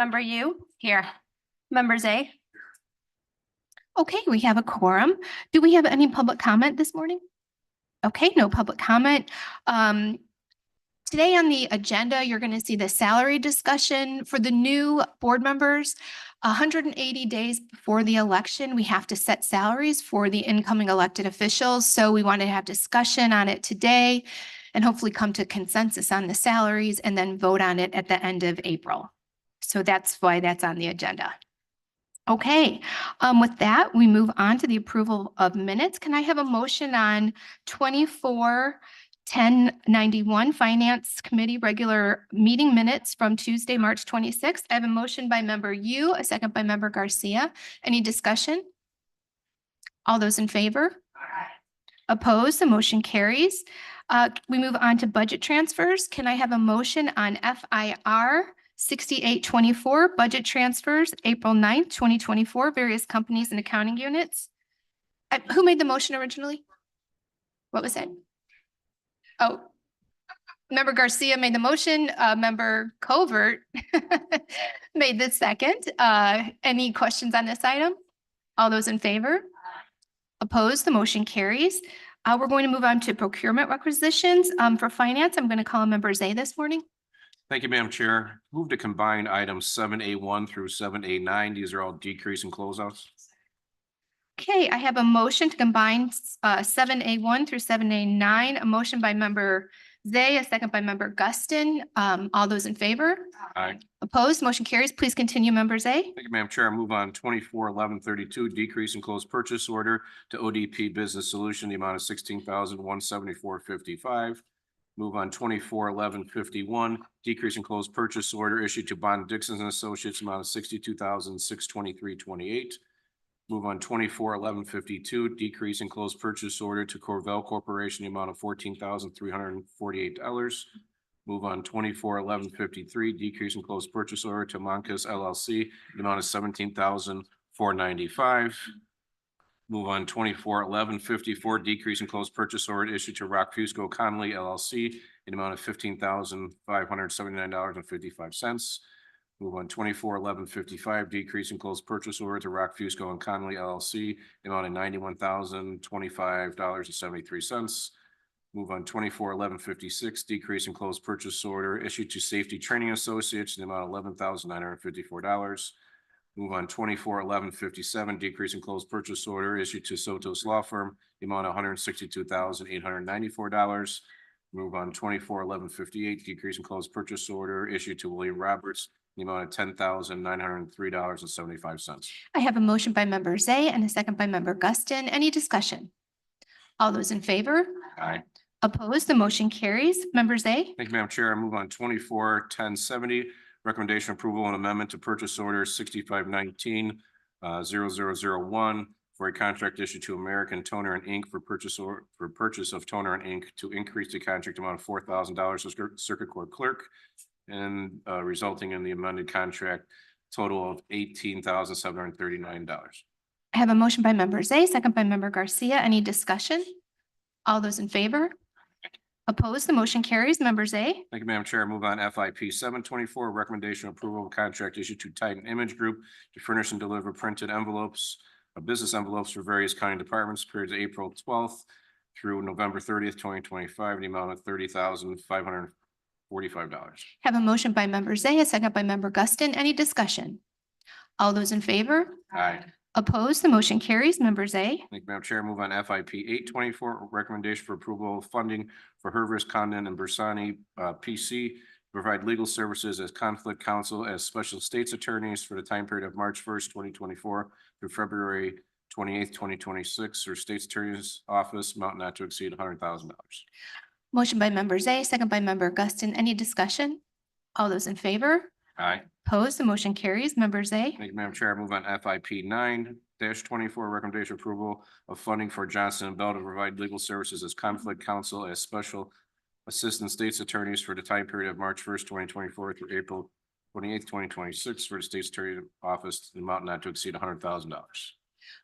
Member U? Here. Members A? Okay, we have a quorum. Do we have any public comment this morning? Okay, no public comment. Today on the agenda, you're going to see the salary discussion for the new board members. 180 days before the election, we have to set salaries for the incoming elected officials. So we want to have discussion on it today and hopefully come to consensus on the salaries and then vote on it at the end of April. So that's why that's on the agenda. Okay, with that, we move on to the approval of minutes. Can I have a motion on 24/10/91 Finance Committee regular meeting minutes from Tuesday, March 26th? I have a motion by member Yu, a second by member Garcia. Any discussion? All those in favor? Opposed? The motion carries. We move on to budget transfers. Can I have a motion on FIR 6824 budget transfers, April 9th, 2024, various companies and accounting units? Who made the motion originally? What was that? Oh, member Garcia made the motion. Member Covert made the second. Any questions on this item? All those in favor? Opposed? The motion carries. We're going to move on to procurement requisitions. For finance, I'm going to call members A this morning. Thank you, Madam Chair. Move to combine items 7A1 through 7A9. These are all decrease and closeouts. Okay, I have a motion to combine 7A1 through 7A9. A motion by member Zay, a second by member Guston. All those in favor? Aye. Opposed? Motion carries. Please continue, members A. Thank you, Madam Chair. I move on 24/11/32, decrease and close purchase order to ODP Business Solution, the amount of $16,174.55. Move on 24/11/51, decrease and close purchase order issued to Bond Dixon and Associates, amount of $62,623.28. Move on 24/11/52, decrease and close purchase order to Corvell Corporation, the amount of $14,348. Move on 24/11/53, decrease and close purchase order to Moncus LLC, the amount of $17,495. Move on 24/11/54, decrease and close purchase order issued to Rock Fusco Connolly LLC in the amount of $15,579.55. Move on 24/11/55, decrease and close purchase order to Rock Fusco and Connolly LLC, the amount of $91,025.73. Move on 24/11/56, decrease and close purchase order issued to Safety Training Associates in the amount of $11,954. Move on 24/11/57, decrease and close purchase order issued to Sotos Law Firm, the amount of $162,894. Move on 24/11/58, decrease and close purchase order issued to William Roberts, the amount of $10,903.75. I have a motion by member Zay and a second by member Guston. Any discussion? All those in favor? Aye. Opposed? The motion carries. Member Zay? Thank you, Madam Chair. I move on 24/10/70, recommendation approval and amendment to purchase order 6519-0001 for a contract issued to American Toner and Ink for purchase of toner and ink to increase the contract amount of $4,000 to circuit court clerk and resulting in the amended contract total of $18,739. I have a motion by member Zay, second by member Garcia. Any discussion? All those in favor? Opposed? The motion carries. Member Zay? Thank you, Madam Chair. Move on FIP 724, recommendation approval of contract issued to Titan Image Group to furnish and deliver printed envelopes, business envelopes for various county departments, period April 12th through November 30th, 2025, in the amount of $30,545. Have a motion by member Zay, a second by member Guston. Any discussion? All those in favor? Aye. Opposed? The motion carries. Member Zay? Thank you, Madam Chair. Move on FIP 824, recommendation for approval of funding for Hervis, Condon, and Bersani PC to provide legal services as conflict counsel as special states attorneys for the time period of March 1st, 2024 through February 28th, 2026, or state's attorney's office, amount not to exceed $100,000. Motion by member Zay, second by member Guston. Any discussion? All those in favor? Aye. Opposed? The motion carries. Member Zay? Thank you, Madam Chair. I move on FIP 9-24, recommendation approval of funding for Johnson & Bell to provide legal services as conflict counsel as special assistant state's attorneys for the time period of March 1st, 2024 through April 28th, 2026 for the state's attorney office, the amount not to exceed $100,000.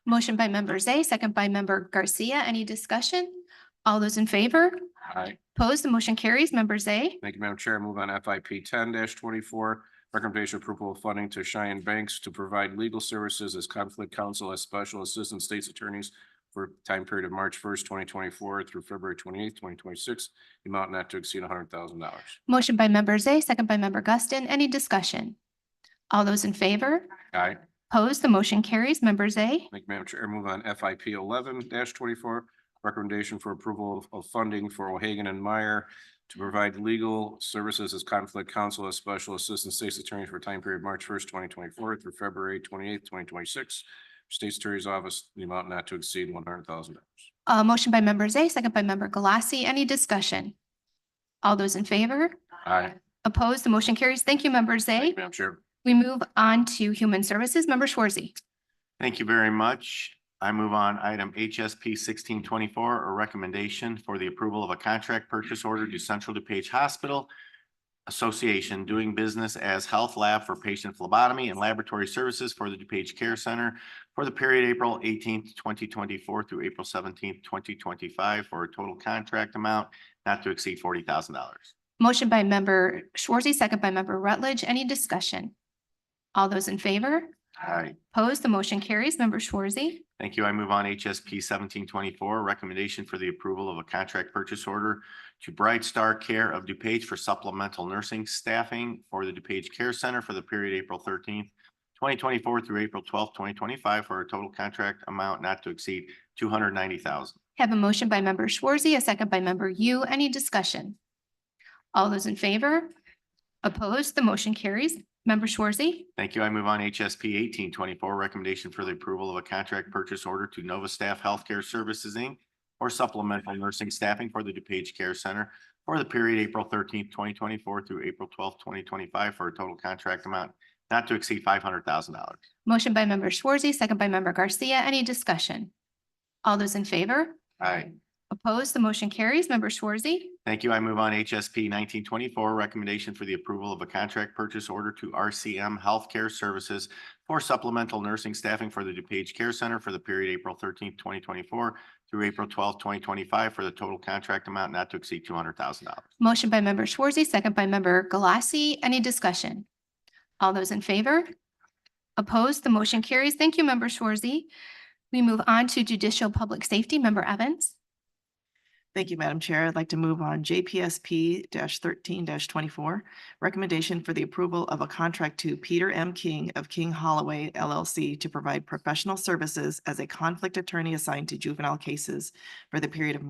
Motion by member Zay, second by member Garcia. Any discussion? All those in favor? Aye. Opposed? The motion carries. Member Zay? Thank you, Madam Chair. Move on FIP 10-24, recommendation approval of funding to Cheyenne Banks to provide legal services as conflict counsel as special assistant state's attorneys for time period of March 1st, 2024 through February 28th, 2026, the amount not to exceed $100,000. Motion by member Zay, second by member Guston. Any discussion? All those in favor? Aye. Opposed? The motion carries. Member Zay. Thank you, Madam Chair. Move on FIP 11-24, recommendation for approval of funding for O'Hagan and Meyer to provide legal services as conflict counsel as special assistant state's attorneys for time period March 1st, 2024 through February 28th, 2026. State's Attorney's Office, the amount not to exceed $100,000. Motion by member Zay, second by member Galassi. Any discussion? All those in favor? Aye. Opposed? The motion carries. Thank you, member Thank Zay. you, Madam Chair. We move on to Human Services. Member Schwarzy. Thank you very much. I move on item HSP 1624, a recommendation for the approval of a contract purchase order to Central DuPage Hospital Association doing business as Health Lab for patient phlebotomy and laboratory services for the DuPage Care Center for the period April 18th, 2024 through April 17th, 2025 for a total contract amount not to exceed $40,000. Motion by member Schwarzy, second by member Rutledge. Any discussion? All those in favor? Aye. Opposed? The motion carries. Member Schwarzy. Thank you. I move on HSP 1724, recommendation for the approval of a contract purchase order to Bright Star Care of DuPage for supplemental nursing staffing for the DuPage Care Center for the period April 13th, 2024 through April 12th, 2025 for a total contract amount not to exceed $290,000. Have a motion by member Schwarzy, a second by member Yu. Any discussion? All those in favor? Opposed? The motion carries. Member Schwarzy. Thank you. I move on HSP 1824, recommendation for the approval of a contract purchase order to Nova Staff Healthcare Services, Inc. for supplemental nursing staffing for the DuPage Care Center for the period April 13th, 2024 through April 12th, 2025 for a total contract amount not to exceed $500,000. Motion by member Schwarzy, second by member Garcia. Any discussion? All those in favor? Aye. Opposed? The motion carries. Member Schwarzy. Thank you. I move on HSP 1924, recommendation for the approval of a contract purchase order to RCM Healthcare Services for supplemental nursing staffing for the DuPage Care Center for the period April 13th, 2024 through April 12th, 2025 for the total contract amount not to exceed $200,000. Motion by member Schwarzy, second by member Galassi. Any discussion? All those in favor? Opposed? The motion carries. Thank you, member Schwarzy. We move on to Judicial Public Safety. Member Evans. Thank you, Madam Chair. I'd like to move on JPSP 13-24, recommendation for the approval of a contract to Peter M. King of King Holloway LLC to provide professional services as a conflict attorney assigned to juvenile cases for the period of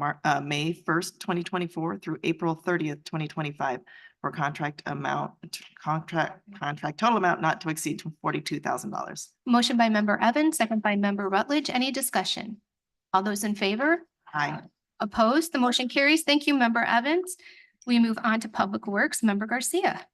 May 1st, 2024 through April 30th, 2025 for contract total amount not to exceed $42,000. Motion by member Evans, second by member Rutledge. Any discussion? All those in favor? Aye. Opposed? The motion carries. Thank you, member Evans. We move on to Public Works. Member Garcia.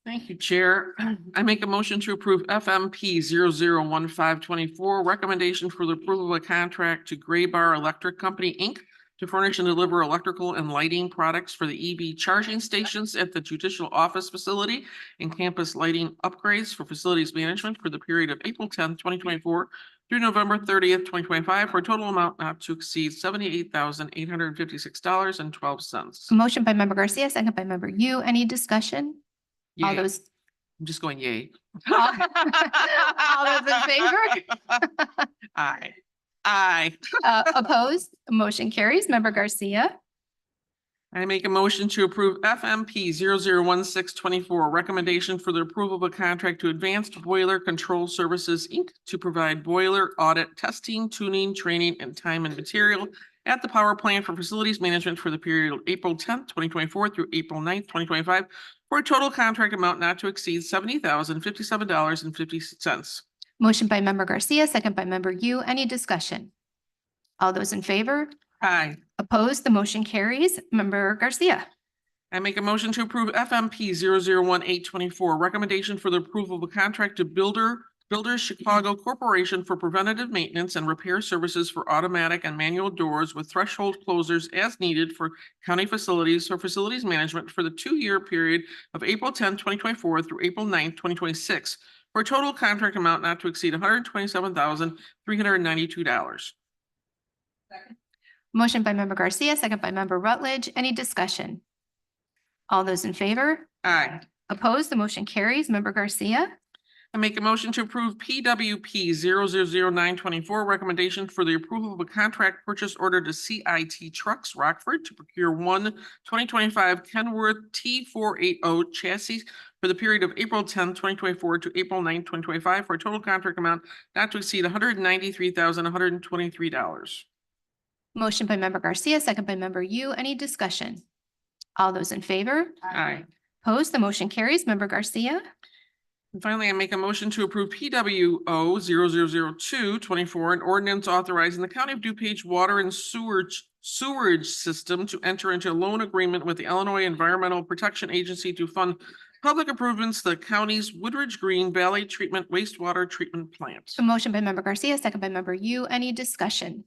Thank you, Chair. I make a motion to approve FMP 001524, recommendation for the approval of a contract to Gray Bar Electric Company, Inc. to furnish and deliver electrical and lighting products for the EV charging stations at the Judicial Office Facility and campus lighting upgrades for facilities management for the period of April 10th, 2024 through November 30th, 2025 for a total amount not to exceed $78,856.12. Motion by member Garcia, second by member Yu. Any discussion? All Yay. those, I'm just going yay. all those in favor? Aye. Aye. Opposed? Motion carries. Member Garcia. I make a motion to approve FMP 001624, recommendation for the approval of a contract to Advanced Boiler Control Services, Inc. to provide boiler audit, testing, tuning, training, and time and material at the power plant for facilities management for the period of April 10th, 2024 through April 9th, 2025 for a total contract amount not to exceed $70,057.50. Motion by member Garcia, second by member Yu. Any discussion? All those in favor? Aye. Opposed? The motion carries. Member Garcia. I make a motion to approve FMP 001824, recommendation for the approval of a contract to Builders Chicago Corporation for preventative maintenance and repair services for automatic and manual doors with threshold closers as needed for county facilities or facilities management for the 2-year period of April 10th, 2024 through April 9th, 2026 for a total contract amount not to exceed $127,392. Motion by member Garcia, second by member Rutledge. Any discussion? All those in favor? Aye. Opposed, the motion carries. Member Garcia. I make a motion to approve PWP 000924 recommendation for the approval of a contract purchase order to CIT Trucks Rockford to procure one 2025 Kenworth T480 chassis for the period of April 10, 2024 to April 9, 2025 for a total contract amount not to exceed $193,123. Motion by member Garcia, second by member Yu. Any discussion? All those in favor? Aye. Opposed, the motion carries. Member Garcia. And finally, I make a motion to approve PWO 000224, an ordinance authorizing the County of DuPage Water and Sewerage System to enter into a loan agreement with the Illinois Environmental Protection Agency to fund public improvements to the county's Woodridge Green Valley Treatment Wastewater Treatment Plant. A motion by member Garcia, second by member Yu. Any discussion?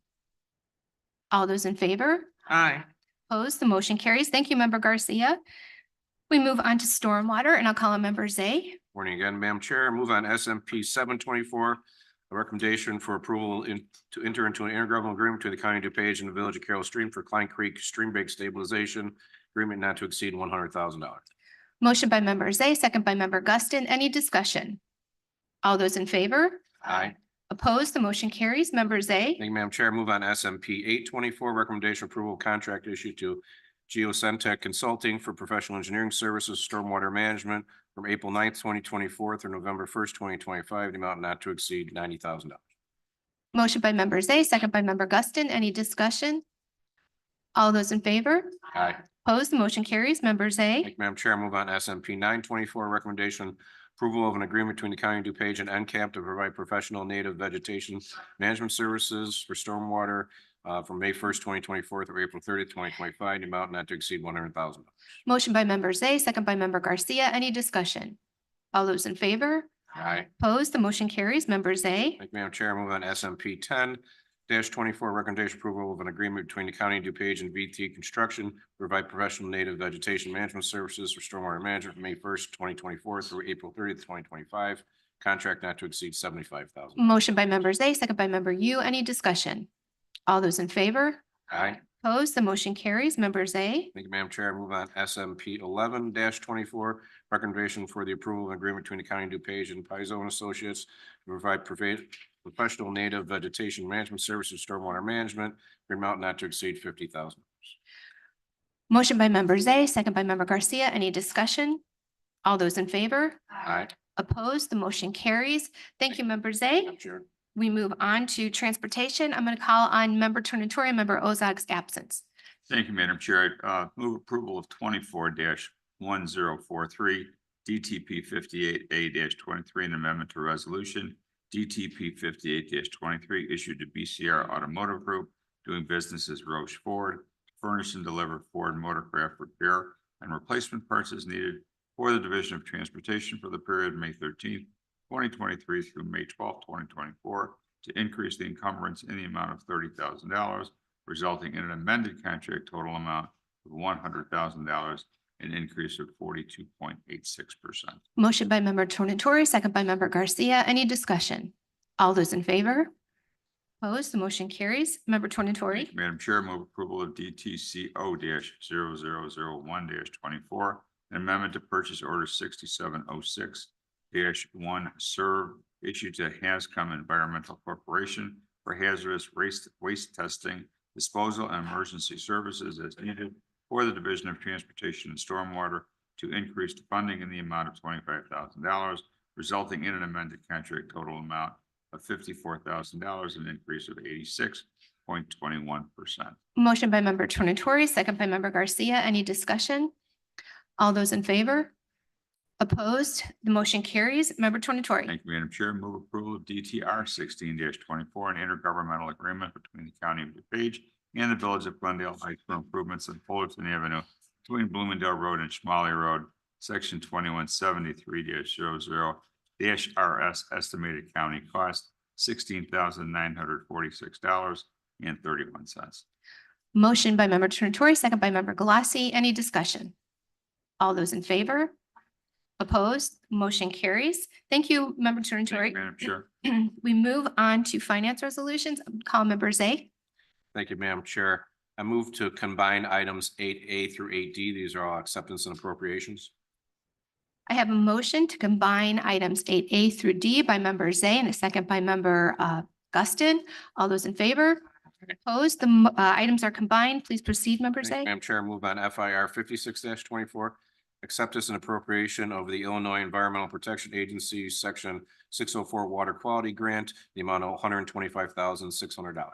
All those in favor? Aye. Opposed, the motion carries. Thank you, member Garcia. We move on to stormwater, and I'll call on member Zay. Morning again, Madam Chair. Move on SMP 724. A recommendation for approval to enter into an intergovernmental agreement between the County of DuPage and the Village of Carroll Stream for Klein Creek Stream Bank Stabilization Agreement not to exceed $100,000. Motion by member Zay, second by member Guston. Any discussion? All those in favor? Aye. Opposed, the motion carries. Member Zay. Thank you, Madam Chair. Move on SMP 824. Recommendation approval of contract issued to Geocentech Consulting for professional engineering services, stormwater management from April 9th, 2024 through November 1st, 2025, the amount not to exceed $90,000. Motion by member Zay, second by member Guston. Any discussion? All those in favor? Aye. Opposed, the motion carries. Member Zay. Thank you, Madam Chair. Move on SMP 924. Recommendation approval of an agreement between the County of DuPage and NCAP to provide professional native vegetation management services for stormwater from May 1st, 2024 through April 30th, 2025, the amount not to exceed $100,000. Motion by member Zay, second by member Garcia. Any discussion? All those in favor? Aye. Opposed, the motion carries. Member Zay. Thank you, Madam Chair. Move on SMP 10-24. Recommendation approval of an agreement between the County of DuPage and VT Construction to provide professional native vegetation management services for stormwater management from May 1st, 2024 through April 30th, 2025. Contract not to exceed $75,000. Motion by member Zay, second by member Yu. Any discussion? All those in favor? Aye. Opposed, the motion carries. Member Zay. Thank you, Madam Chair. Move on SMP 11-24. Recommendation for the approval of an agreement between the County of DuPage and Paizo and Associates to provide professional native vegetation management services, stormwater management, for an amount not to exceed $50,000. Motion by member Zay, second by member Garcia. Any discussion? All those in favor? Aye. Opposed, the motion carries. Thank you, member Zay. Madam Chair. We move on to transportation. I'm going to call on member Tornatori and member Ozag's absence. Thank you, Madam Chair. Move approval of 24-1043 DTP 58A-23, an amendment to resolution DTP 58-23 issued to BCR Automotive Group doing business as Roche Ford, furnish and deliver Ford motorcraft repair and replacement parts as needed for the Division of Transportation for the period May 13th, 2023 through May 12th, 2024, to increase the encumbrance in the amount of $30,000, resulting in an amended contract total amount of $100,000, an increase of 42.86%. Motion by member Tornatori, second by member Garcia. Any discussion? All those in favor? Opposed, the motion carries. Member Tornatori. Madam Chair, move approval of DTCO-0001-24, an amendment to purchase order 6706-1 serve issued to Hascom Environmental Corporation for hazardous waste testing, disposal, and emergency services as needed for the Division of Transportation and Stormwater to increase the funding in the amount of $25,000, resulting in an amended contract total amount of $54,000, an increase of 86.21%. Motion by member Tornatori, second by member Garcia. Any discussion? All those in favor? Opposed, the motion carries. Member Tornatori. Thank you, Madam Chair. Move approval of DTR 16-24, an intergovernmental agreement between the County of DuPage and the Village of Glendale Heights for improvements in Fullerton Avenue between Bloomingdale Road and Schmalley Road, section 2173-00-RS, estimated county cost $16,946.31. Motion by member Tornatori, second by member Galassi. Any discussion? All those in favor? Opposed, motion carries. Thank you, member Thank Tornatori. you, Madam Chair. We move on to finance resolutions. Call member Zay. Thank you, Madam Chair. I move to combine items 8A through 8D. These are all acceptance and appropriations. I have a motion to combine items 8A through D by member Zay and a second by member Guston. All those in favor? Opposed? The items are combined. Please proceed, member Thank you, Zay. Madam Chair, move on FIR 56-24. Acceptance and appropriation of the Illinois Environmental Protection Agency, Section 604 Water Quality Grant, the amount of $125,600.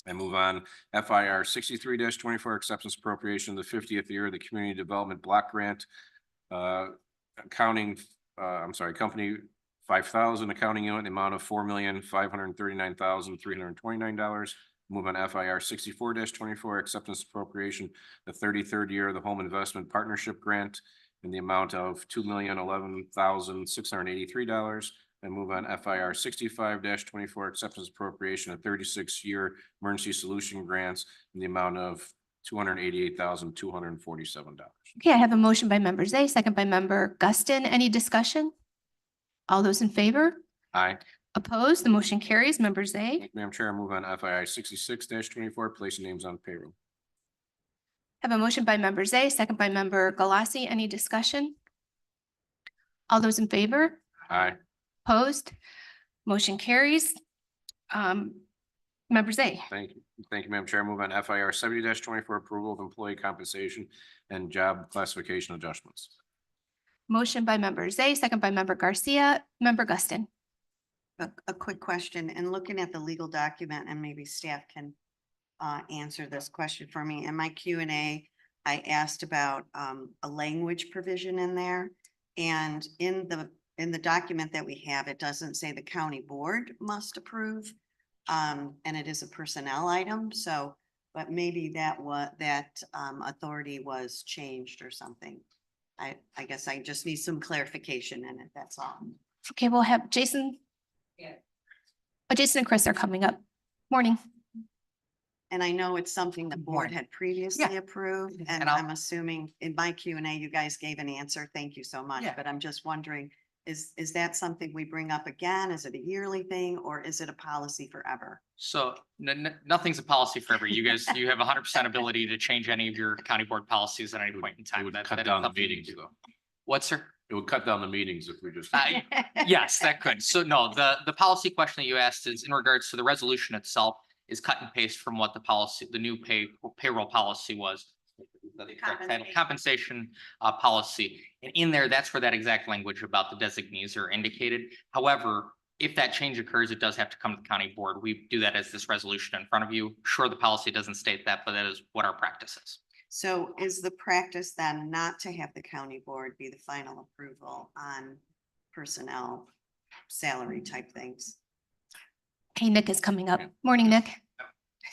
I move on FIR 63-24, acceptance appropriation of the 50th year of the Community Development Block Grant. Company 5,000, accounting unit, the amount of $4,539,329. Move on FIR 64-24, acceptance appropriation, the 33rd year of the Home Investment Partnership Grant in the amount of $2,011,683. And move on FIR 65-24, acceptance appropriation of 36-year emergency solution grants in the amount of $288,247. Okay, I have a motion by member Zay, second by member Guston. Any discussion? All those in favor? Aye. Opposed? The motion carries. Member Zay. Thank you, Madam Chair, move on FIR 66-24, placing names on payroll. I have a motion by member Zay, second by member Galassi. Any discussion? All those in favor? Aye. Opposed? Motion carries. Member Zay. Thank you. Thank you, Madam Chair. Move on FIR 70-24, approval of employee compensation and job classification adjustments. Motion by member Zay, second by member Garcia. Member Guston. A quick question, and looking at the legal document, and maybe staff can answer this question for me. In my Q&A, I asked about a language provision in there. And in the document that we have, it doesn't say the county board must approve. And it is a personnel item, so, but maybe that authority was changed or something. I guess I just need some clarification in it, that's all. Okay, we'll have Jason. Yeah. Jason and Chris are coming up. Morning. And I know it's something the board had previously approved, and I'm assuming in my Q&A, you guys gave an answer. Thank you so much. Yeah. But I'm just wondering, is that something we bring up again? Is it a yearly thing, or is it a policy forever? So nothing's a policy forever. You guys, you have 100% ability to change any of your county board policies at any point in It time. would That cut is down the something you meetings do. though. What, sir? It would cut down the meetings if we just. Yes, that could. So no, the policy question that you asked is in regards to the resolution itself is cut and paste from what the policy, the new payroll policy was. The correct title, compensation policy. And in there, that's where that exact language about the designees are indicated. However, if that change occurs, it does have to come to the county board. We do that as this resolution in front of you. Sure, the policy doesn't state that, but that is what our practice is. So is the practice then not to have the county board be the final approval on personnel, salary type things? Okay, Nick is coming up. Morning, Nick.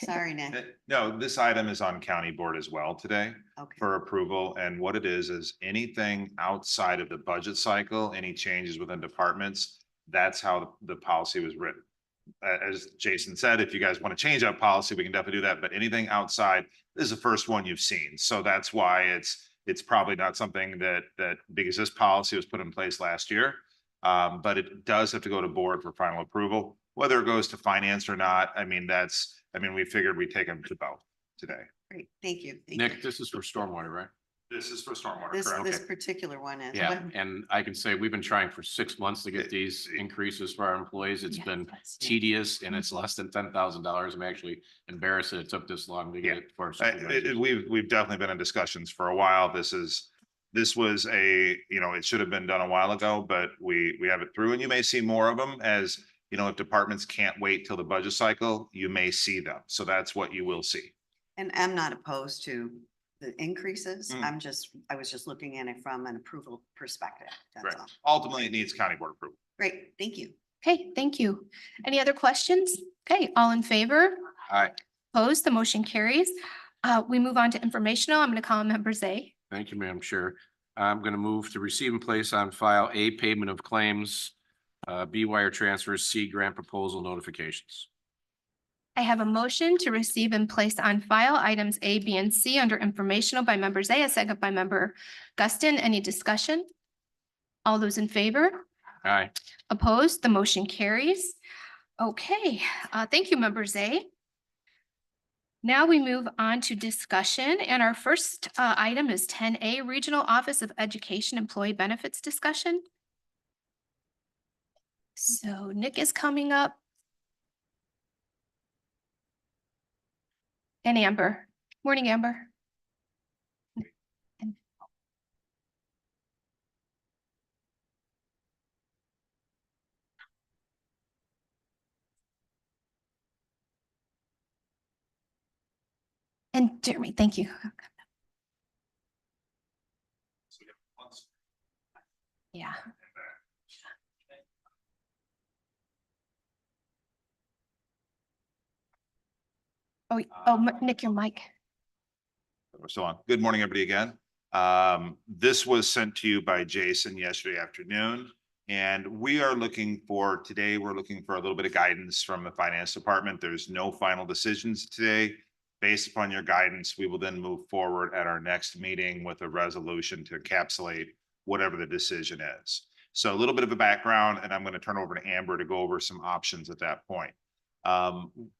Sorry, Nick. No, this item is on county board as well today Okay. for approval. And what it is anything outside of the budget cycle, any changes within departments, that's how the policy was written. As Jason said, if you guys want to change that policy, we can definitely do that. But anything outside, this is the first one you've seen. So that's why it's probably not something that because this policy was put in place last year. But it does have to go to board for final approval, whether it goes to finance or not. We figured we'd take them to both today. Great, thank you. Thank Nick, you. this is for stormwater, right? This is for stormwater, This correct? Okay. particular one is. Yeah, and I can say we've been trying for 6 months to get these increases for our employees. It's been tedious and it's less than $10,000. I'm actually embarrassed that it took this long to get it for. our supervisors. We've definitely been in discussions for a while. This was it should have been done a while ago, but we have it through, and you may see more of them as, if departments can't wait till the budget cycle, you may see them. So that's what you will see. And I'm not opposed to the increases. Mm. I was just looking at it from an approval perspective. That's Right. all. Ultimately, it needs county board approval. Great, thank you. Okay, thank you. Any other questions? Okay, all in favor? Aye. Opposed? The motion carries. We move on to informational. I'm going to call on member Zay. Thank you, Madam Chair. I'm going to move to receive and place on file A, payment of claims, B, wire transfers, C, grant proposal notifications. I have a motion to receive and place on file items A, B, and C under informational by member Zay, a second by member Guston. Any discussion? All those in favor? Aye. Opposed? The motion carries. Okay, thank you, member Zay. Now we move on to discussion, and our first item is 10A, Regional Office of Education Employee Benefits discussion. So Nick is coming up. And Amber. Morning, Amber. And Jeremy, thank you. Yeah. Nick, your mic. We're still on. Good morning, everybody, again. This was sent to you by Jason yesterday afternoon. And we are looking for, today, we're looking for a little bit of guidance from the finance department. There's no final decisions today. Based upon your guidance, we will then move forward at our next meeting with a resolution to encapsulate whatever the decision is. So a little bit of a background, and I'm going to turn over to Amber to go over some options at that point.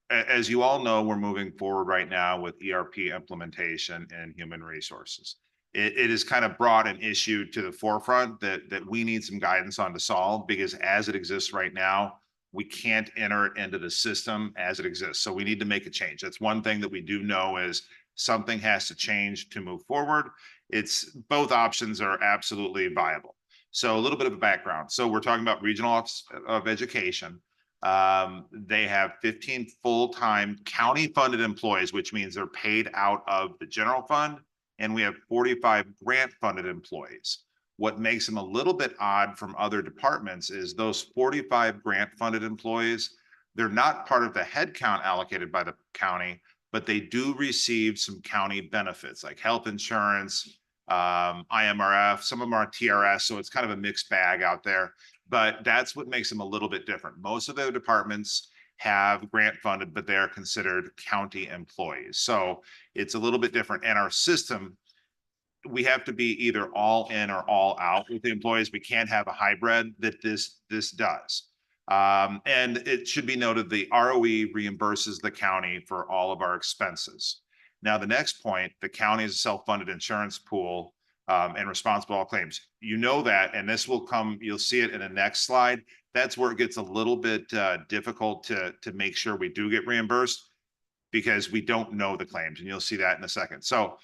As you all know, we're moving forward right now with ERP implementation and human resources. It has kind of brought an issue to the forefront that we need some guidance on to solve, because as it exists right now, we can't enter it into the system as it exists. So we need to make a change. That's one thing that we do know is something has to change to move forward. It's both options are absolutely viable. So a little bit of a background. So we're talking about Regional Office of Education. They have 15 full-time county funded employees, which means they're paid out of the general fund. And we have 45 grant funded employees. What makes them a little bit odd from other departments is those 45 grant funded employees, they're not part of the headcount allocated by the county, but they do receive some county benefits like health insurance, IMRF, some of them are TRS. So it's kind of a mixed bag out there, but that's what makes them a little bit different. Most of the departments have grant funded, but they are considered county employees. So it's a little bit different. And our system, we have to be either all in or all out with the employees. We can't have a hybrid that this does. And it should be noted, the ROE reimburses the county for all of our expenses. Now, the next point, the county is a self-funded insurance pool and responsible all claims. You know that, and this will come, you'll see it in the next slide. That's where it gets a little bit difficult to make sure we do get reimbursed, because we don't know the claims, and you'll see that in a second. So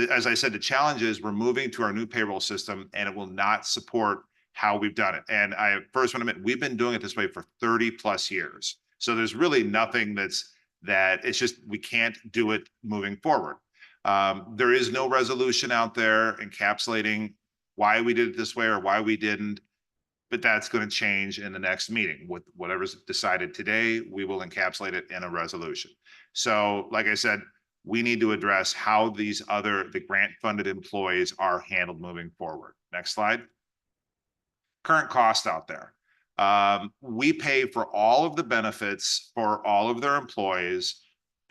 as I said, the challenge is we're moving to our new payroll system, and it will not support how we've done it. And I first want to admit, we've been doing it this way for 30 plus years. So there's really nothing that it's just, we can't do it moving forward. There is no resolution out there encapsulating why we did it this way or why we didn't, but that's going to change in the next meeting. With whatever's decided today, we will encapsulate it in a resolution. So like I said, we need to address how the grant funded employees are handled moving forward. Next slide. Current cost out there. We pay for all of the benefits for all of their employees,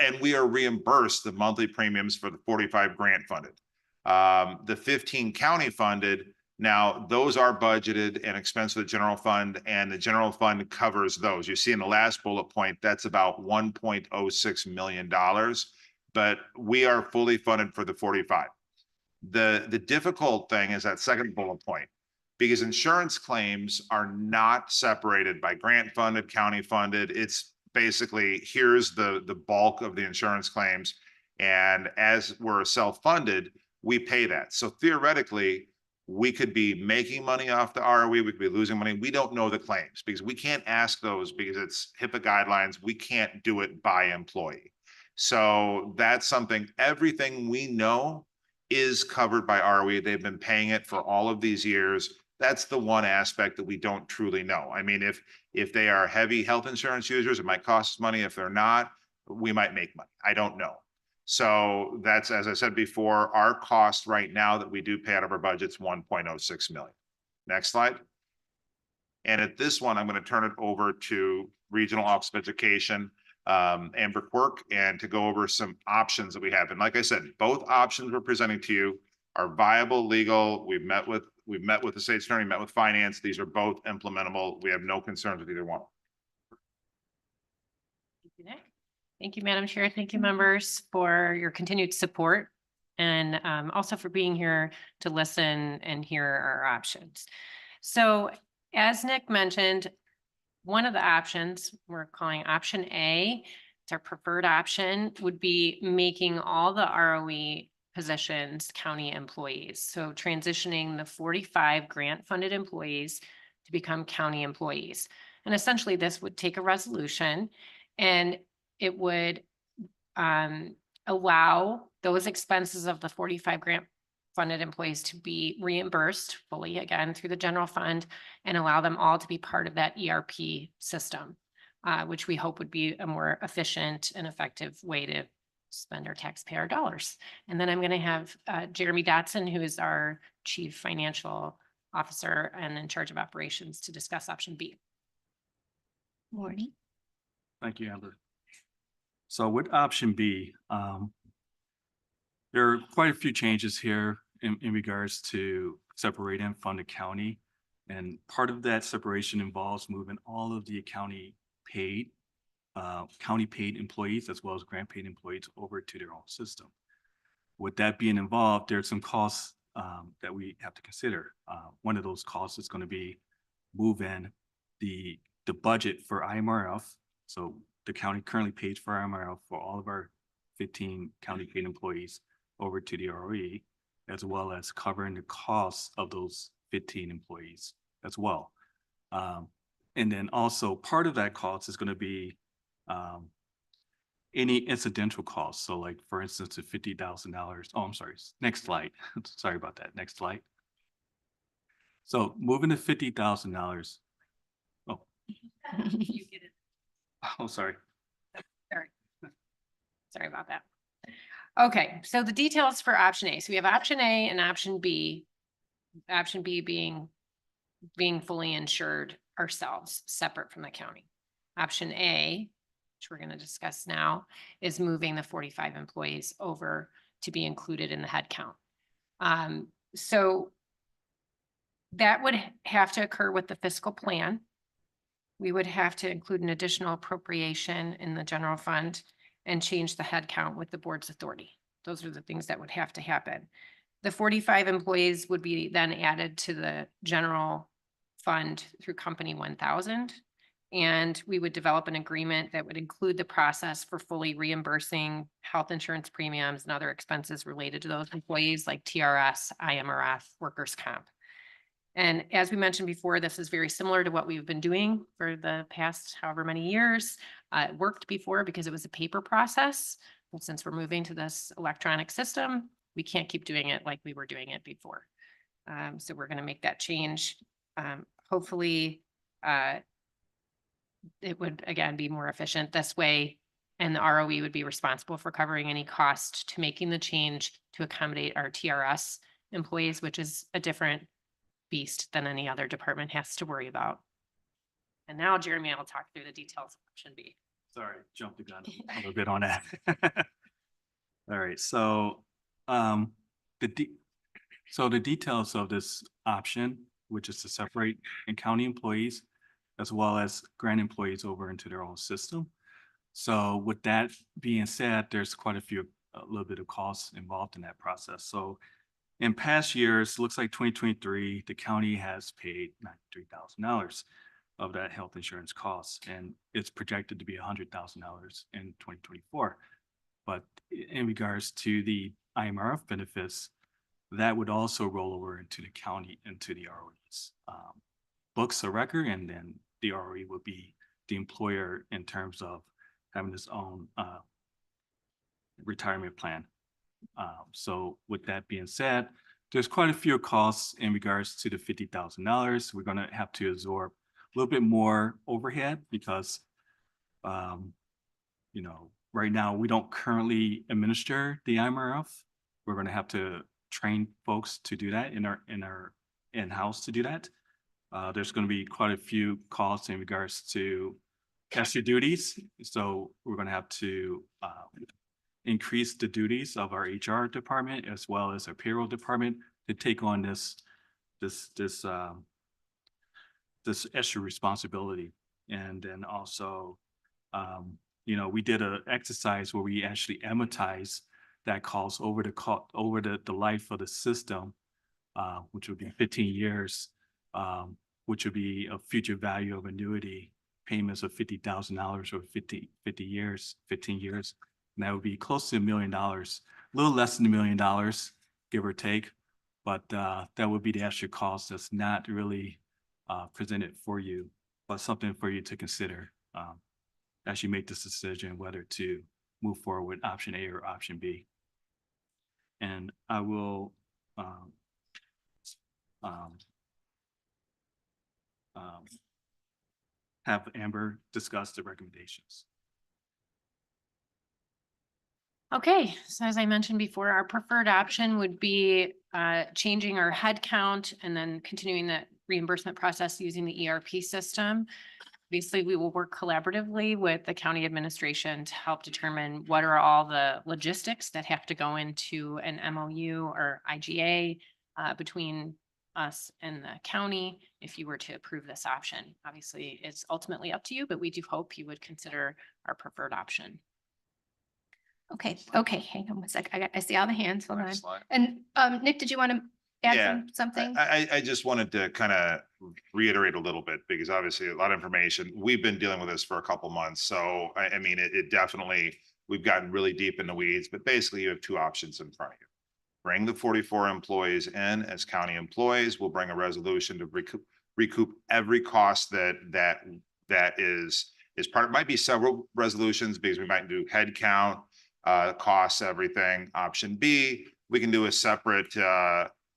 and we are reimbursed the monthly premiums for the 45 grant funded. The 15 county funded, now those are budgeted and expensed to the general fund, and the general fund covers those. You see in the last bullet point, that's about $1.06 million, but we are fully funded for the 45. The difficult thing is that second bullet point, because insurance claims are not separated by grant funded, county funded. It's basically, here's the bulk of the insurance claims. And as we're self-funded, we pay that. So theoretically, we could be making money off the ROE, we could be losing money. We don't know the claims because we can't ask those because it's HIPAA guidelines. We can't do it by employee. So that's something, everything we know is covered by ROE. They've been paying it for all of these years. That's the one aspect that we don't truly know. I mean, if they are heavy health insurance users, it might cost us money. If they're not, we might make money. I don't know. So that's, as I said before, our cost right now that we do pay out of our budget's 1.06 million. Next slide. And at this one, I'm going to turn it over to Regional Office of Education, Amber Quirk, and to go over some options that we have. And like I said, both options we're presenting to you are viable, legal. We've met with the state's attorney, met with finance. These are both implementable. We have no concerns with either one. Thank you, Nick. Thank you, Madam Chair. Thank you, members, for your continued support and also for being here to listen and hear our options. So as Nick mentioned, one of the options we're calling option A, it's our preferred option, would be making all the ROE positions county employees. So transitioning the 45 grant-funded employees to become county employees. And essentially, this would take a resolution and it would allow those expenses of the 45 grant-funded employees to be reimbursed fully, again, through the general fund, and allow them all to be part of that ERP system, which we hope would be a more efficient and effective way to spend our taxpayer dollars. And then I'm going to have Jeremy Dotson, who is our Chief Financial Officer and in charge of operations, to discuss option B. Morning. Thank you, Amber. So with option B, there are quite a few changes here in regards to separating from the county. And part of that separation involves moving all of the county paid employees as well as grant paid employees over to their own system. With that being involved, there's some costs that we have to consider. One of those costs is going to be moving the budget for IMRF. So the county currently pays for IMRF for all of our 15 county paid employees over to the ROE, as well as covering the costs of those 15 employees as well. And then also part of that cost is going to be any incidental costs. So like, for instance, the $50,000. Oh, I'm sorry. Next slide. Sorry about that. Next slide. So moving to $50,000. Oh. You get it. Oh, sorry. Sorry about that. Okay, so the details for option A. So we have option A and option B. Option B being fully insured ourselves, separate from the county. Option A, which we're going to discuss now, is moving the 45 employees over to be included in the head count. So that would have to occur with the fiscal plan. We would have to include an additional appropriation in the general fund and change the head count with the board's authority. Those are the things that would have to happen. The 45 employees would be then added to the general fund through Company 1000. And we would develop an agreement that would include the process for fully reimbursing health insurance premiums and other expenses related to those employees like TRS, IMRF, workers' comp. And as we mentioned before, this is very similar to what we've been doing for the past however many years. It worked before because it was a paper process. But since we're moving to this electronic system, we can't keep doing it like we were doing it before. So we're going to make that change. Hopefully, it would, again, be more efficient this way. And the ROE would be responsible for covering any cost to making the change to accommodate our TRS employees, which is a different beast than any other department has to worry about. And now Jeremy will talk through the details of option B. Sorry, jumped the gun a little bit on that. All right, so the details of this option, which is to separate in county employees as well as grant employees over into their own system. So with that being said, there's quite a little bit of costs involved in that process. So in past years, looks like 2023, the county has paid $93,000 of that health insurance costs, and it's projected to be $100,000 in 2024. But in regards to the IMRF benefits, that would also roll over into the county, into the ROE's books of record, and then the ROE would be the employer in terms of having its own retirement plan. So with that being said, there's quite a few costs in regards to the $50,000. We're going to have to absorb a little bit more overhead because, right now we don't currently administer the IMRF. We're going to have to train folks to do that in our in-house to do that. There's going to be quite a few costs in regards to extra duties. So we're going to have to increase the duties of our HR department as well as our payroll department to take on this extra responsibility. And then also we did a exercise where we actually amortize that cost over the life of the system, which would be 15 years, which would be a future value of annuity payments of $50,000 over 50 years, 15 years. And that would be close to $1 million, a little less than $1 million, give or take. But that would be the extra cost that's not really presented for you, but something for you to consider as you make this decision whether to move forward with option A or option B. And I will have Amber discuss the recommendations. Okay, so as I mentioned before, our preferred option would be changing our head count and then continuing that reimbursement process using the ERP system. Obviously, we will work collaboratively with the county administration to help determine what are all the logistics that have to go into an MOU or IGA between us and the county if you were to approve this option. Obviously, it's ultimately up to you, but we do hope you would consider our preferred option. Okay, hang on one sec. I see all the hands. Hold on. Next slide. And Nick, did you want to add Yeah, something? I just wanted to kind of reiterate a little bit because obviously a lot of information. We've been dealing with this for a couple months. So I mean, it definitely, we've gotten really deep in the weeds, but basically you have two options in front of you. Bring the 44 employees in as county employees. We'll bring a resolution to recoup every cost that is part. It might be several resolutions because we might do head count, costs, everything. Option B, we can do a separate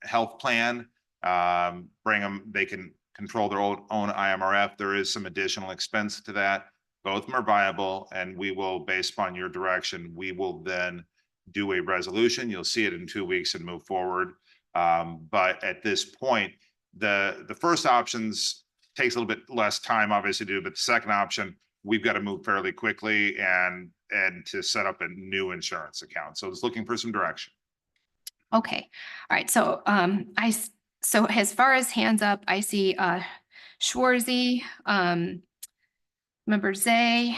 health plan. Bring them, they can control their own IMRF. There is some additional expense to that. Both of them are viable, and we will, based upon your direction, we will then do a resolution. You'll see it in 2 weeks and move forward. But at this point, the first options takes a little bit less time, obviously, to do, but the second option, we've got to move fairly quickly and to set up a new insurance account. So it's looking for some direction. Okay, all right. So so as far as hands up, I see Schwarzy, member Zay,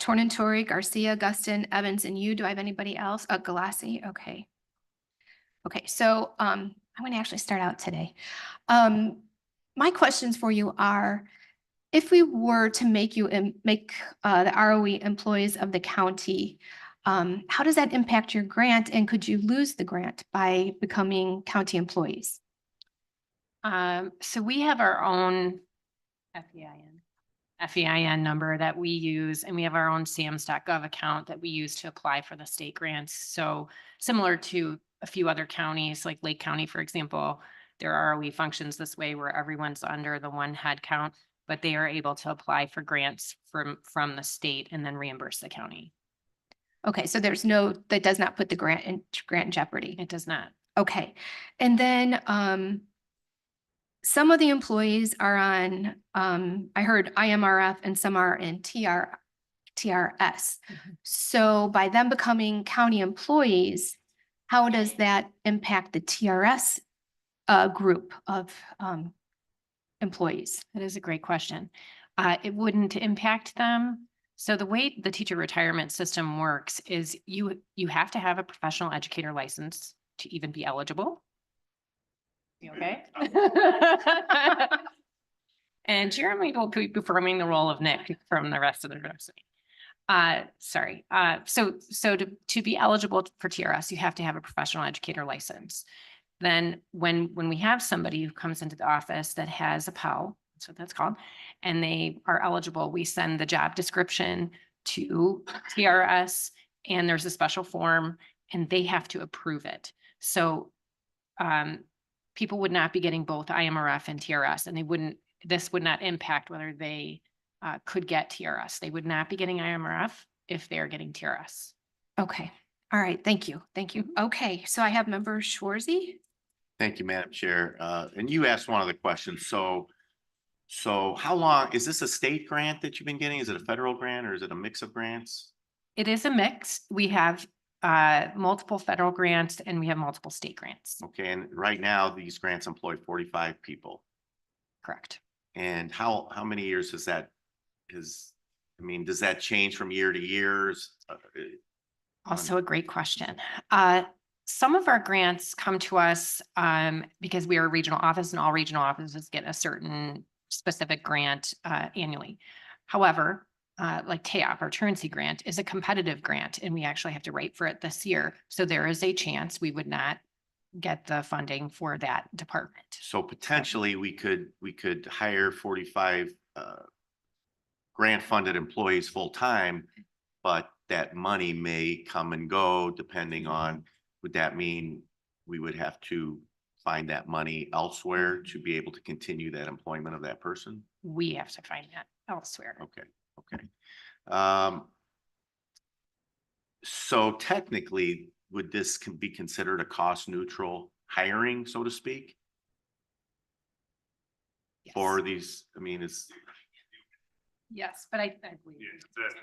Tornantori, Garcia, Guston, Evans, and you. Do I have anybody else? Galassi. Okay. Okay, so I'm going to actually start out today. My questions for you are, if we were to make you make the ROE employees of the county, how does that impact your grant, and could you lose the grant by becoming county employees? So we have our own FEIN number that we use, and we have our own SAMS.gov account that we use to apply for the state grants. So similar to a few other counties, like Lake County, for example, their ROE functions this way where everyone's under the one head count, but they are able to apply for grants from the state and then reimburse the county. Okay, so that does not put the grant in jeopardy. It does not. Okay, and then some of the employees are on, I heard IMRF, and some are in TRS. So by them becoming county employees, how does that impact the TRS group of employees? That is a great question. It wouldn't impact them. So the way the teacher retirement system works is you have to have a professional educator license to even be eligible. You okay? And Jeremy will be performing the role of Nick from the rest of the group. Sorry. So to be eligible for TRS, you have to have a professional educator license. Then when we have somebody who comes into the office that has a PEL, that's what that's called, and they are eligible, we send the job description to TRS, and there's a special form, and they have to approve it. So people would not be getting both IMRF and TRS, and this would not impact whether they could get TRS. They would not be getting IMRF if they're getting TRS. Okay, all right, thank you. Okay, so I have member Schwarzy. Thank you, Madam Chair. And you asked one of the questions. So how long, is this a state grant that you've been getting? Is it a federal grant or is it a mix of grants? It is a mix. We have multiple federal grants and we have multiple state grants. Okay, and right now these grants employ 45 people. Correct. And how many years has I mean, does that change from year to year? Also a great question. Some of our grants come to us because we are a regional office and all regional offices get a certain specific grant annually. However, like TAP, our truancy grant, is a competitive grant and we actually have to write for it this year. So there is a chance we would not get the funding for that department. So potentially we could hire 45 grant funded employees full time, but that money may come and go depending on, would that mean we would have to find that money elsewhere to be able to continue that employment of that person? We have to find that elsewhere. Okay, okay. So technically, would this be considered a cost neutral hiring, so to speak? For these, I mean, it's, Yes, but I believe.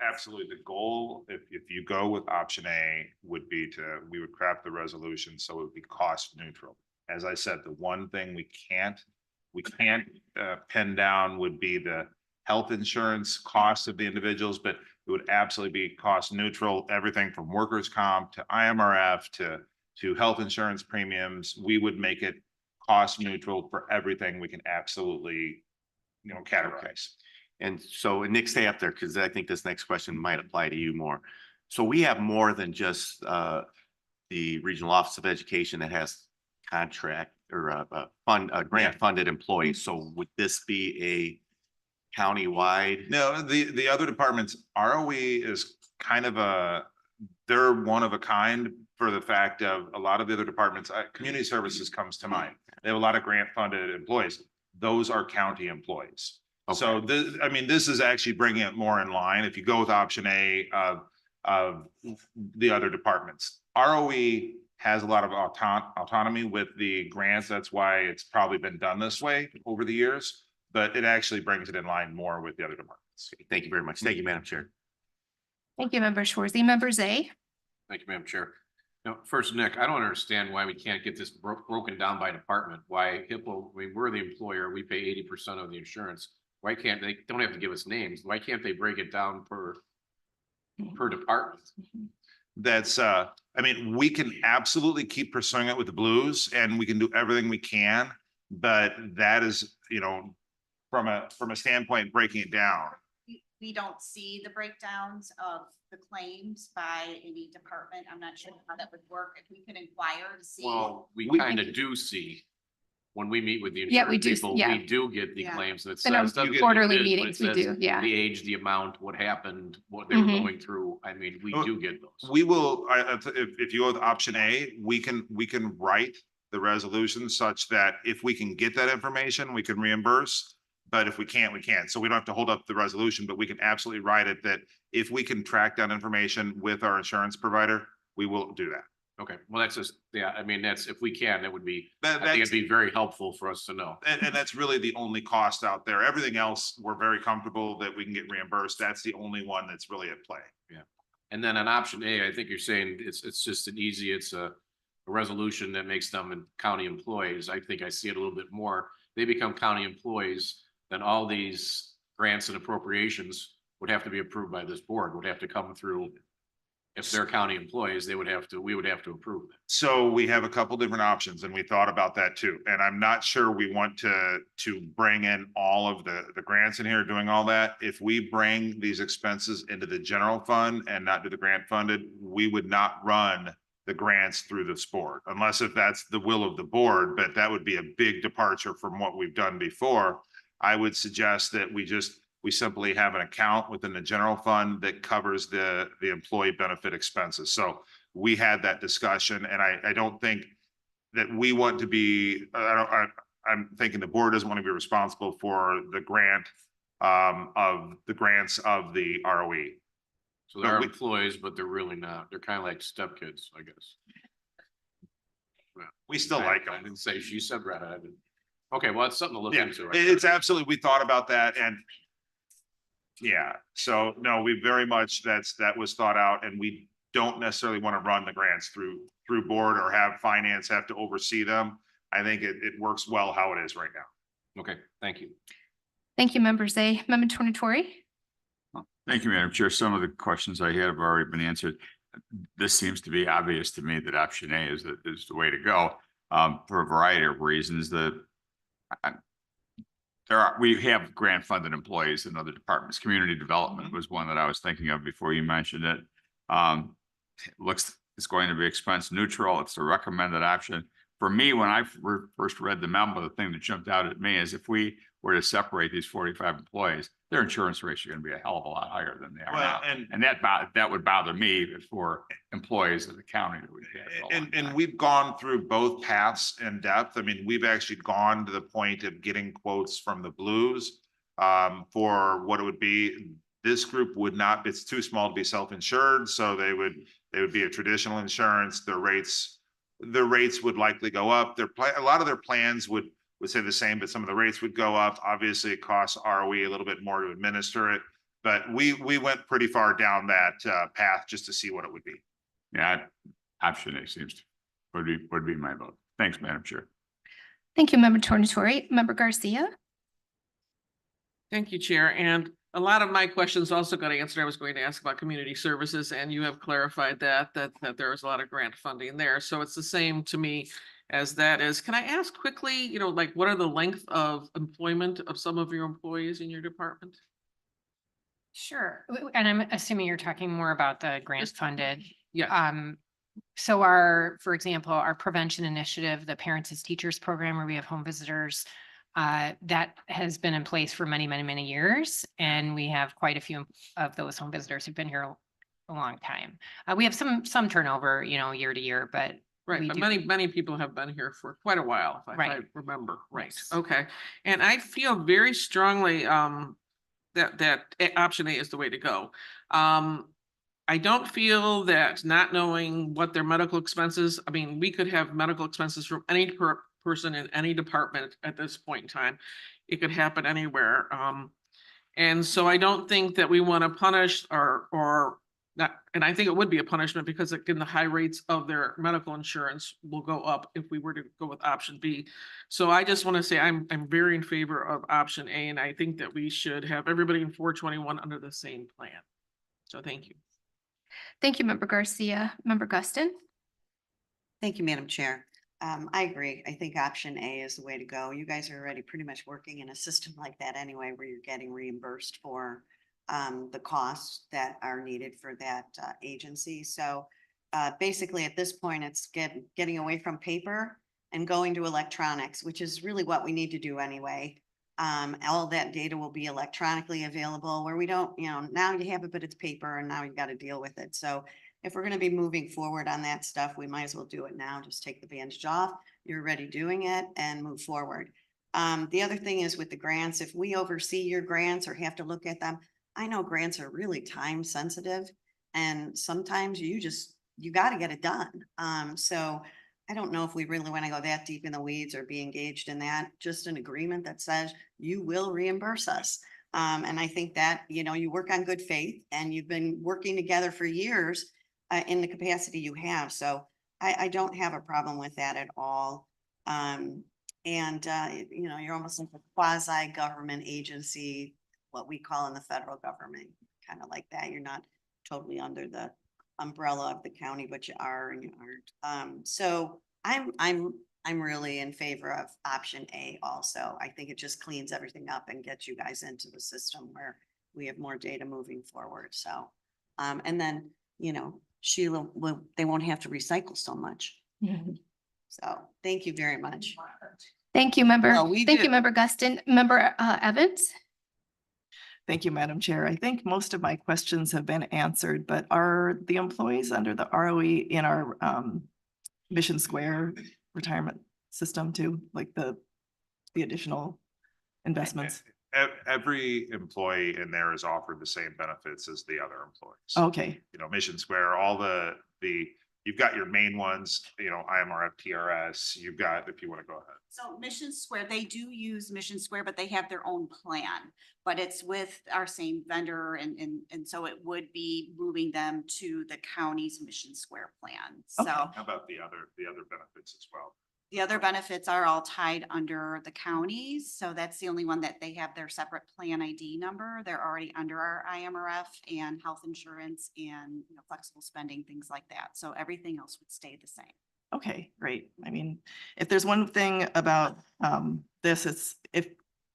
Absolutely. The goal, if you go with option A, would be we would craft the resolution so it would be cost neutral. As I said, the one thing we can't pin down would be the health insurance costs of the individuals, but it would absolutely be cost neutral. Everything from workers' comp to IMRF to health insurance premiums, we would make it cost neutral for everything we can absolutely, categorize. and so Nick, stay up there because I think this next question might apply to you more. So we have more than just the Regional Office of Education that has contract or grant funded employees. So would this be a countywide? No, the other departments, ROE is kind of they're one of a kind for the fact of a lot of the other departments, community services comes to mind. They have a lot of grant funded employees. Those are county employees. Okay. So this is actually bringing it more in line. If you go with option A of the other departments, ROE has a lot of autonomy with the grants. That's why it's probably been done this way over the years, but it actually brings it in line more with the other departments. Thank you very much. Thank you, Madam Chair. Thank you, Member Schwarzy. Member Zay? Thank you, Madam Chair. Now, first, Nick, I don't understand why we can't get this broken down by department. Why Hippo, we're the employer, we pay 80% of the insurance. Why can't they, don't have to give us names. Why can't they break it down per department? That's, we can absolutely keep pursuing it with the Blues and we can do everything we can, but that is, from a standpoint, breaking it down. We don't see the breakdowns of the claims by any department. I'm not sure how that would work. If we could inquire to see. Well, we kind of do see, when we meet with the Yeah, we insurance do, people, yeah. we do get the Yeah. claims that In our says. doesn't quarterly get this, but meetings, it we says do, yeah. The age, the amount, what happened, what they were Mhm. going through. I mean, we Oh, do get those. We will, if you go with option A, we can write the resolution such that if we can get that information, we can reimburse. But if we can't, we can't. So we don't have to hold up the resolution, but we can absolutely write it that if we can track down information with our insurance provider, we will do that. Okay, well, that's just, that's, if we can, that would be, I think That's, it'd be very helpful for us to know. and that's really the only cost out there. Everything else, we're very comfortable that we can get reimbursed. That's the only one that's really at play. And then on option A, I think you're saying it's just it's a resolution that makes them county employees. I think I see it a little bit more. They become county employees, then all these grants and appropriations would have to be approved by this board, would have to come through. If they're county employees, we would have to approve it. So we have a couple different options and we thought about that too. And I'm not sure we want to bring in all of the grants in here doing all that. If we bring these expenses into the general fund and not do the grant funded, we would not run the grants through this board unless if that's the will of the board, but that would be a big departure from what we've done before. I would suggest that we simply have an account within the general fund that covers the employee benefit expenses. So we had that discussion and I don't think that we want to be, I'm thinking the board doesn't want to be responsible for the grants of the ROE. So they're employees, but they're really not. They're kind of like stepkids, I guess. We still like I them. didn't say, she said right. I didn't. Okay, well, it's something to look Yeah, into. right it's there. absolutely, we thought about that and yeah, so no, we very much, that was thought out and we don't necessarily want to run the grants through board or have finance have to oversee them. I think it works well how it is right now. Okay, thank you. Thank you, Member Zay. Member Tornatori? Thank you, Madam Chair. Some of the questions I had have already been answered. This seems to be obvious to me that option A is the way to go, for a variety of reasons. We have grant funded employees in other departments. Community development was one that I was thinking of before you mentioned it. It's going to be expense neutral. It's the recommended option. For me, when I first read the memo, the thing that jumped out at me is if we were to separate these 45 employees, their insurance rates are going to be a hell of a lot higher than they are now. And that would bother me for employees of the county that we've had for a long And time. we've gone through both paths in depth. I mean, we've actually gone to the point of getting quotes from the Blues for what it would be. This group would not, it's too small to be self-insured, so they would be a traditional insurance. The rates would likely go up. A lot of their plans would say the same, but some of the rates would go up. Obviously, it costs ROE a little bit more to administer it, but we went pretty far down that path just to see what it would be. Yeah, option A would be my vote. Thanks, Madam Chair. Thank you, Member Tornatori. Member Garcia? Thank you, Chair. And a lot of my questions also got answered. I was going to ask about community services, and you have clarified that there was a lot of grant funding there. So it's the same to me as that is. Can I ask quickly, like what are the length of employment of some of your employees in your department? Sure. And I'm assuming you're talking more about the grant funded. Yeah. So for example, our prevention initiative, the Parents as Teachers program, where we have home visitors, that has been in place for many, many, many years. And we have quite a few of those home visitors who've been here a long time. We have some turnover, year to year, but Right, but many people have been here for quite a while, if I remember right. Yes. Okay, and I feel very strongly that option A is the way to go. I don't feel that not knowing what their medical expenses, I mean, we could have medical expenses from any person in any department at this point in time. It could happen anywhere. And so I don't think that we want to punish or not, and I think it would be a punishment because again, the high rates of their medical insurance will go up if we were to go with option B. So I just want to say I'm very in favor of option A, and I think that we should have everybody in 421 under the same plan. So thank you. Thank you, Member Garcia. Member Guston? Thank you, Madam Chair. I agree. I think option A is the way to go. You guys are already pretty much working in a system like that anyway, where you're getting reimbursed for the costs that are needed for that agency. So basically at this point, it's getting away from paper and going to electronics, which is really what we need to do anyway. All that data will be electronically available where we don't, now you have it, but it's paper and now you've got to deal with it. So if we're going to be moving forward on that stuff, we might as well do it now. Just take the bandage off. You're already doing it and move forward. The other thing is with the grants, if we oversee your grants or have to look at them, I know grants are really time sensitive and sometimes you got to get it done. So I don't know if we really want to go that deep in the weeds or be engaged in that, just an agreement that says you will reimburse us. And I think that, you work on good faith and you've been working together for years in the capacity you have. So I don't have a problem with that at all. You're almost like a quasi-government agency, what we call in the federal government, kind of like that. You're not totally under the umbrella of the county, but you are and you aren't. So I'm really in favor of option A also. I think it just cleans everything up and gets you guys into the system where we have more data moving forward. So, and then, Sheila, they won't have to recycle so much. So thank you very much. Thank you, Member. Well, we Thank you, did. Member Guston. Member Evans? Thank you, Madam Chair. I think most of my questions have been answered, but are the employees under the ROE in our Mission Square retirement system too, like the additional investments? Every employee in there is offered the same benefits as the other employees. Okay, Mission Square, all the you've got your main ones, IMRF, TRS, you've got, if you want to go ahead. So Mission Square, they do use Mission Square, but they have their own plan, but it's with our same vendor and so it would be moving them to the county's Mission Square plan. So Okay. How about the other benefits as well? The other benefits are all tied under the counties, so that's the only one that they have their separate plan ID number. They're already under our IMRF and health insurance and, you know, flexible spending, things like that. So everything else would stay the same. Okay, great. I mean, if there's one thing about this, it's if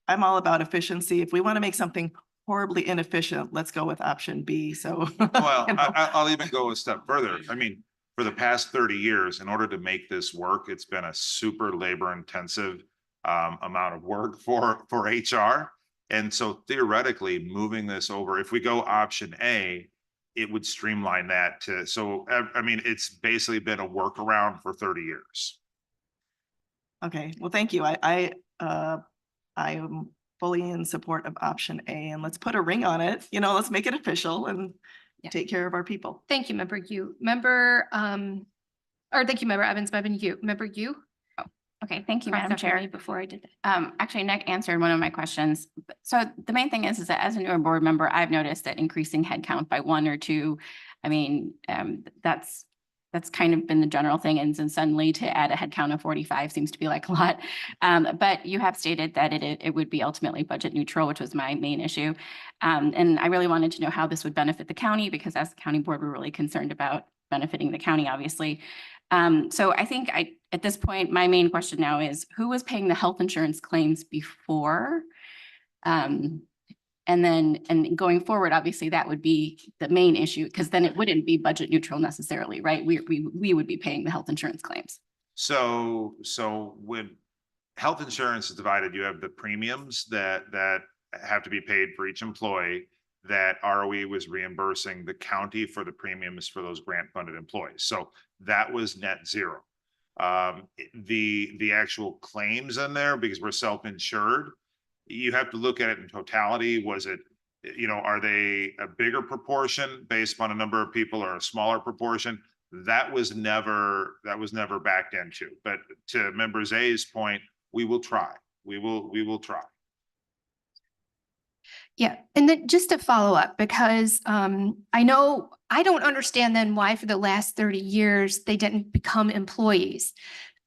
I'm all about efficiency. If we want to make something horribly inefficient, let's go with option B. So. Well, you know. I'll even go a step further. I mean, for the past 30 years, in order to make this work, it's been a super labor intensive amount of work for HR. And so theoretically, moving this over, if we go option A, it would streamline that to, so, I mean, it's basically been a workaround for 30 years. Okay, well, thank you. I am fully in support of option A, and let's put a ring on it. You know, let's make it official and Yeah. take care of our people. Thank you, member you. Thank you, member Evans, member you. Okay, thank you, Crossed Madam after Chair. me Before I did that. Actually, Nick answered one of my questions. So the main thing is that as a newer board member, I've noticed that increasing headcount by 1 or 2, I mean, that's kind of been the general thing. And then suddenly to add a headcount of 45 seems to be like a lot. But you have stated that it would be ultimately budget neutral, which was my main issue. And I really wanted to know how this would benefit the county, because as the county board, we're really concerned about benefiting the county, obviously. So I think at this point, my main question now is who was paying the health insurance claims before? And going forward, obviously that would be the main issue, because then it wouldn't be budget neutral necessarily, right? We would be paying the health insurance claims. So when health insurance is divided, you have the premiums that have to be paid for each employee, that ROE was reimbursing the county for the premiums for those grant funded employees. So that was net zero. The actual claims in there, because we're self-insured, you have to look at it in totality. Was it, you know, are they a bigger proportion based upon a number of people or a smaller proportion? That was never backed into. But to member Zay's point, we will try. We will try. Yeah, and then just to follow up, because I know I don't understand then why for the last 30 years they didn't become employees.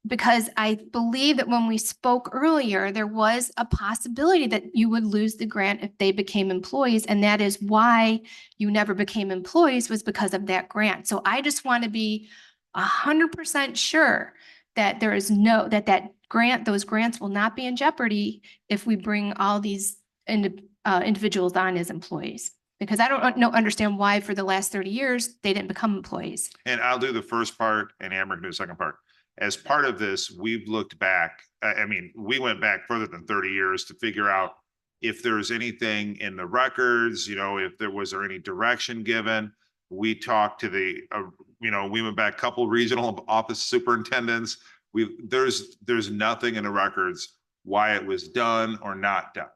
Because I believe that when we spoke earlier, there was a possibility that you would lose the grant if they became employees. And that is why you never became employees, was because of that grant. So I just want to be 100% sure that there is those grants will not be in jeopardy if we bring all these individuals on as employees. Because I don't understand why for the last 30 years, they didn't become employees. And I'll do the first part and Amber can do the second part. As part of this, we've looked back, I mean, we went back further than 30 years to figure out if there's anything in the records, you know, if there was any direction given. We talked to we went back a couple regional office superintendents. There's nothing in the records why it was done or not done.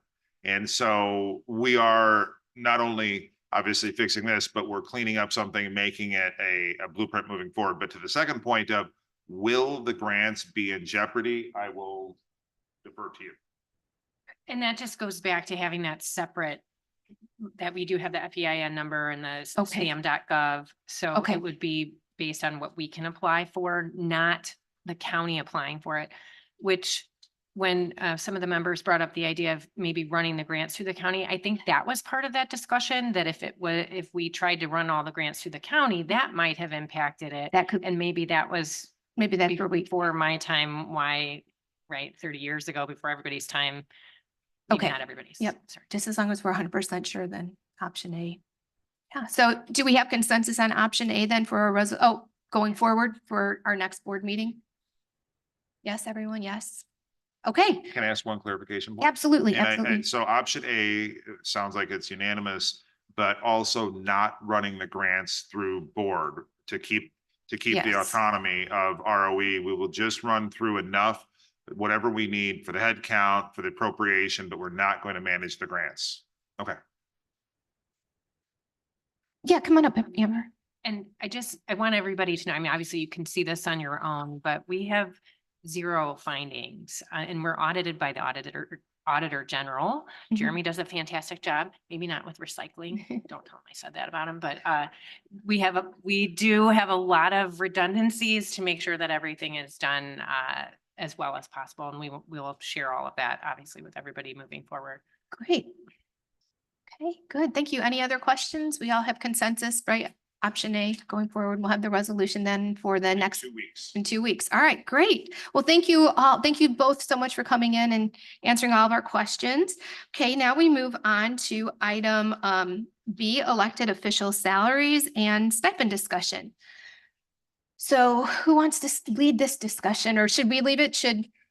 And so we are not only obviously fixing this, but we're cleaning up something and making it a blueprint moving forward. But to the second point of, will the grants be in jeopardy? I will defer to you. And that just goes back to having that separate, that we do have the FEIN number and the Okay. SAM.gov. So Okay. it would be based on what we can apply for, not the county applying for it, which when some of the members brought up the idea of maybe running the grants through the county, I think that was part of that discussion, that if we tried to run all the grants through the county, that might have impacted it. That could, And maybe that's before my time, why, right, 30 years ago, before everybody's time. Maybe Okay. not everybody's. Yep. Sorry. Just as long as we're 100% sure, then option A. Yeah, so do we have consensus on option A then for going forward for our next board meeting? Yes, everyone, yes. Okay, Can I ask one clarification? absolutely, And absolutely. so option A sounds like it's unanimous, but also not running the grants through board to keep the Yes. autonomy of ROE. We will just run through enough, whatever we need for the head count, for the appropriation, but we're not going to manage the grants. Okay. Yeah, come on up, Amber. And I want everybody to know, I mean, obviously you can see this on your own, but we have 0 findings and we're audited by the auditor general. Mhm. Jeremy does a fantastic job, maybe not with recycling. Don't tell him I said that about him, but we do have a lot of redundancies to make sure that everything is done as well as possible. And we'll share all of that, obviously, with everybody moving forward. Great. Okay, good. Thank you. Any other questions? We all have consensus, right? Option A going forward. We'll have the resolution then for the next 2 weeks. in 2 weeks. All right, great. Well, thank you all. Thank you both so much for coming in and answering all of our questions. Okay, now we move on to item B, elected official salaries and stipend discussion. So who wants to lead this discussion, or should we leave it?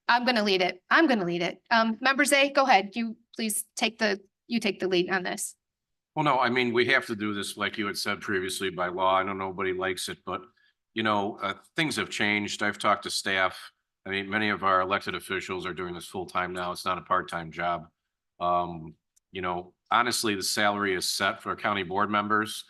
I'm going to lead it. I'm going to lead it. Members A, go ahead. You please take the lead on this. Well, no, I mean, we have to do this, like you had said previously by law. I know nobody likes it, but things have changed. I've talked to staff. I mean, many of our elected officials are doing this full time now. It's not a part-time job. Honestly, the salary is set for county board members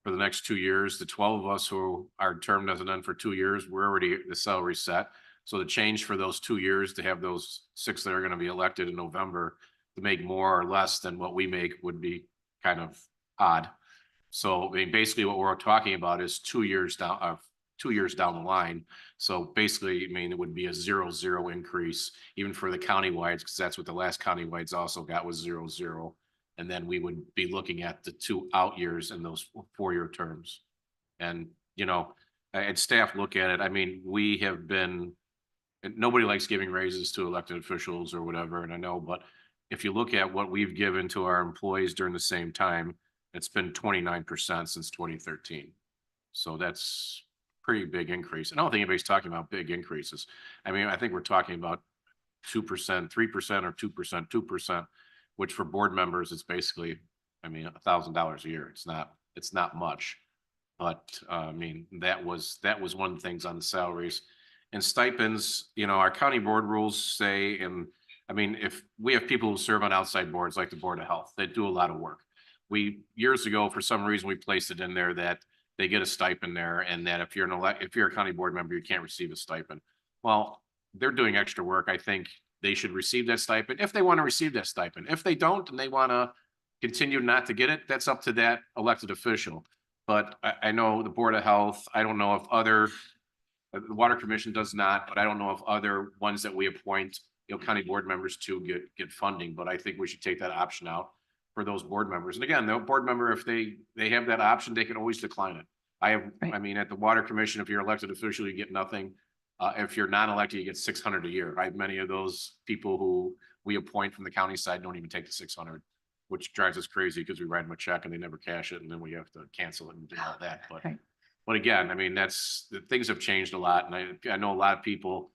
for the next 2 years. The 12 of us who our term doesn't end for 2 years, we're already the salary set. So the change for those 2 years to have those 6 that are going to be elected in November to make more or less than what we make would be kind of odd. So I mean, basically what we're talking about is 2 years down, 2 years down the line. So basically, I mean, it would be a 0-0 increase even for the countywides, because that's what the last countywides also got was 0-0. And then we would be looking at the 2 out years in those 4-year terms. And, and staff look at it. I mean, we have been, nobody likes giving raises to elected officials or whatever. And I know, but if you look at what we've given to our employees during the same time, it's been 29% since 2013. So that's pretty big increase. I don't think anybody's talking about big increases. I mean, I think we're talking about 2%, 3% or 2%, 2%, which for board members, it's basically, I mean, $1,000 a year. It's not much, but I mean, that was one of the things on the salaries and stipends. Our county board rules say, and I mean, if we have people who serve on outside boards like the Board of Health, they do a lot of work. Years ago, for some reason, we placed it in there that they get a stipend there, and that if you're a county board member, you can't receive a stipend. Well, they're doing extra work. I think they should receive that stipend if they want to receive that stipend. If they don't and they want to continue not to get it, that's up to that elected official. But I know the Board of Health, I don't know if the Water Commission does not, but I don't know if other ones that we appoint county board members to get funding, but I think we should take that option out for those board members. And again, the board member, if they have that option, they can always decline it. I mean, at the Water Commission, if you're elected official, you get nothing. If you're non-elected, you get 600 a year. I have many of those people who we appoint from the county side don't even take the 600, which drives us crazy because we write them a check and they never cash it, and then we have to cancel it and do all that. But again, I mean, things have changed a lot, and I know a lot of people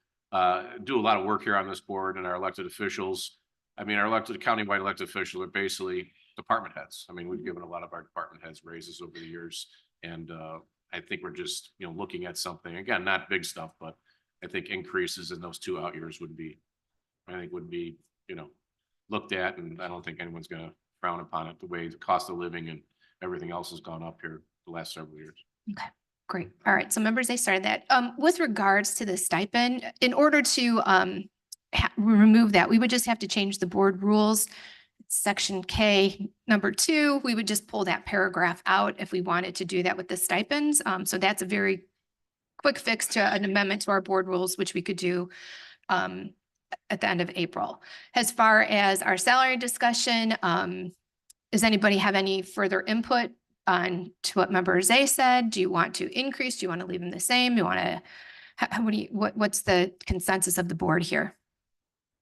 do a lot of work here on this board, and our elected officials. I mean, our countywide elected officials are basically department heads. I mean, we've given a lot of our department heads raises over the years, and I think we're just looking at something, again, not big stuff, but I think increases in those 2 out years would be looked at, and I don't think anyone's going to frown upon it, the way the cost of living and everything else has gone up here the last several years. Okay. Great. All right. So members, they started that. With regards to the stipend, in order to remove that, we would just have to change the board rules. Section K, number 2, we would just pull that paragraph out if we wanted to do that with the stipends. So that's a very quick fix to an amendment to our board rules, which we could do at the end of April. As far as our salary discussion, does anybody have any further input on to what member Zay said? Do you want to increase? Do you want to leave them the same? Do you want to, what's the consensus of the board here?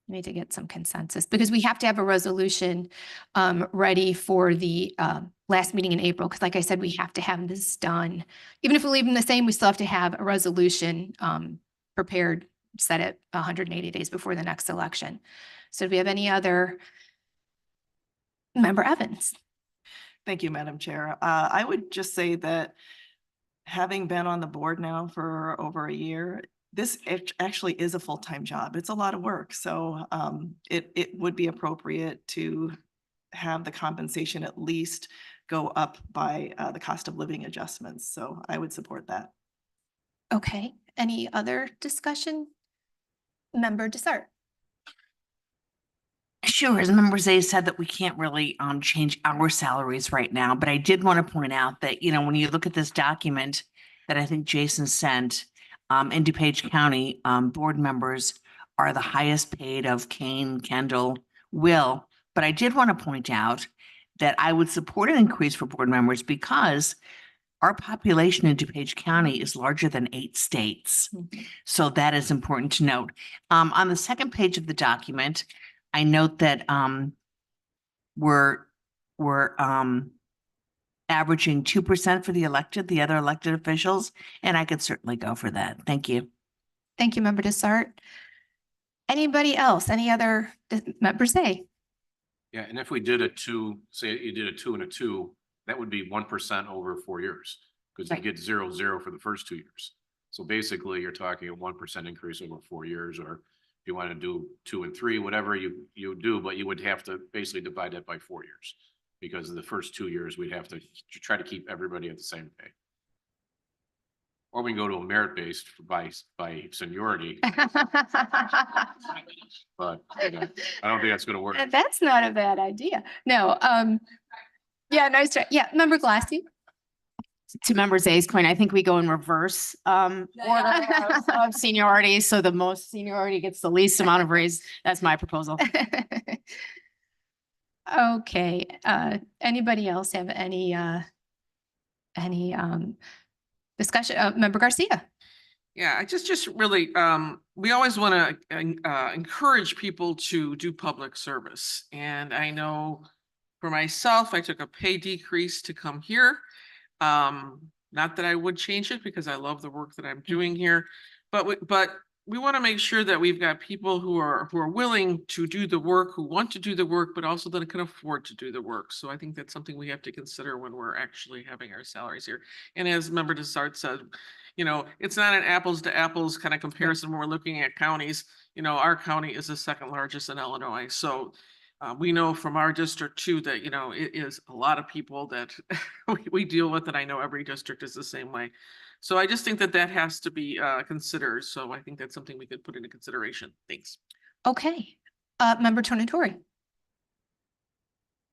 We need to get some consensus because we have to have a resolution ready for the last meeting in April. Because like I said, we have to have this done. Even if we leave them the same, we still have to have a resolution prepared, set it 180 days before the next election. So do we have any other? Member Evans. Thank you, Madam Chair. I would just say that having been on the board now for over a year, this actually is a full-time job. It's a lot of work. So it would be appropriate to have the compensation at least go up by the cost of living adjustments. So I would support that. Okay. Any other discussion? Member Desart. Sure, as Member Zay said that we can't really change our salaries right now, but I did want to point out that, when you look at this document that I think Jason sent, in DuPage County, board members are the highest paid of Kane, Kendall, Will. But I did want to point out that I would support an increase for board members because our population in DuPage County is larger than 8 states. So that is important to note. On the second page of the document, I note that we're averaging 2% for the other elected officials, and I could certainly go for that. Thank you. Thank you, Member Desart. Anybody else? Any other members say? Yeah, and if we did a 2, say you did a 2 and a 2, that would be 1% over 4 years. Because you Right. get 0 for the first 2 years. So basically, you're talking a 1% increase over 4 years, or if you want to do 2 and 3, whatever you do, but you would have to basically divide that by 4 years. Because the first 2 years, we'd have to try to keep everybody at the same pay. Or we can go to a merit-based by seniority, but I don't think that's gonna work. That's not a bad idea. No, yeah, nice try. Yeah, Member Glassy. To Member Zay's point, I think we go in reverse order of seniority. So the most seniority gets the least amount of raise. That's my proposal. Okay, anybody else have any discussion? Member Garcia? Yeah, I just really, we always want to encourage people to do public service. And I know for myself, I took a pay decrease to come here. Not that I would change it because I love the work that I'm doing here, but we want to make sure that we've got people who are willing to do the work, who want to do the work, but also that can afford to do the work. So I think that's something we have to consider when we're actually having our salaries here. And as Member Desart said, you know, it's not an apples to apples kind of comparison when we're looking at counties. You know, our county is the second largest in Illinois. So we know from our district too, that, you know, it is a lot of people that we deal with, and I know every district is the same way. So I just think that has to be considered. So I think that's something we could put into consideration. Thanks. Okay, Member Tornatori.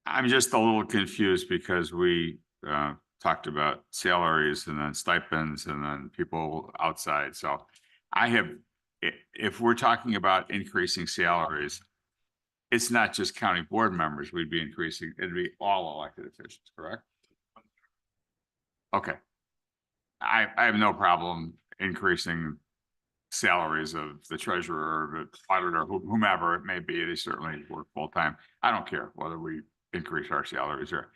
I'm just a little confused because we talked about salaries and then stipends and then people outside. So if we're talking about increasing salaries, it's not just county board members we'd be increasing, it'd be all elected officials, correct? Okay. I have no problem increasing salaries of the treasurer, or the auditor, whomever it may be. They certainly work full time. I don't care whether we increase our salaries or.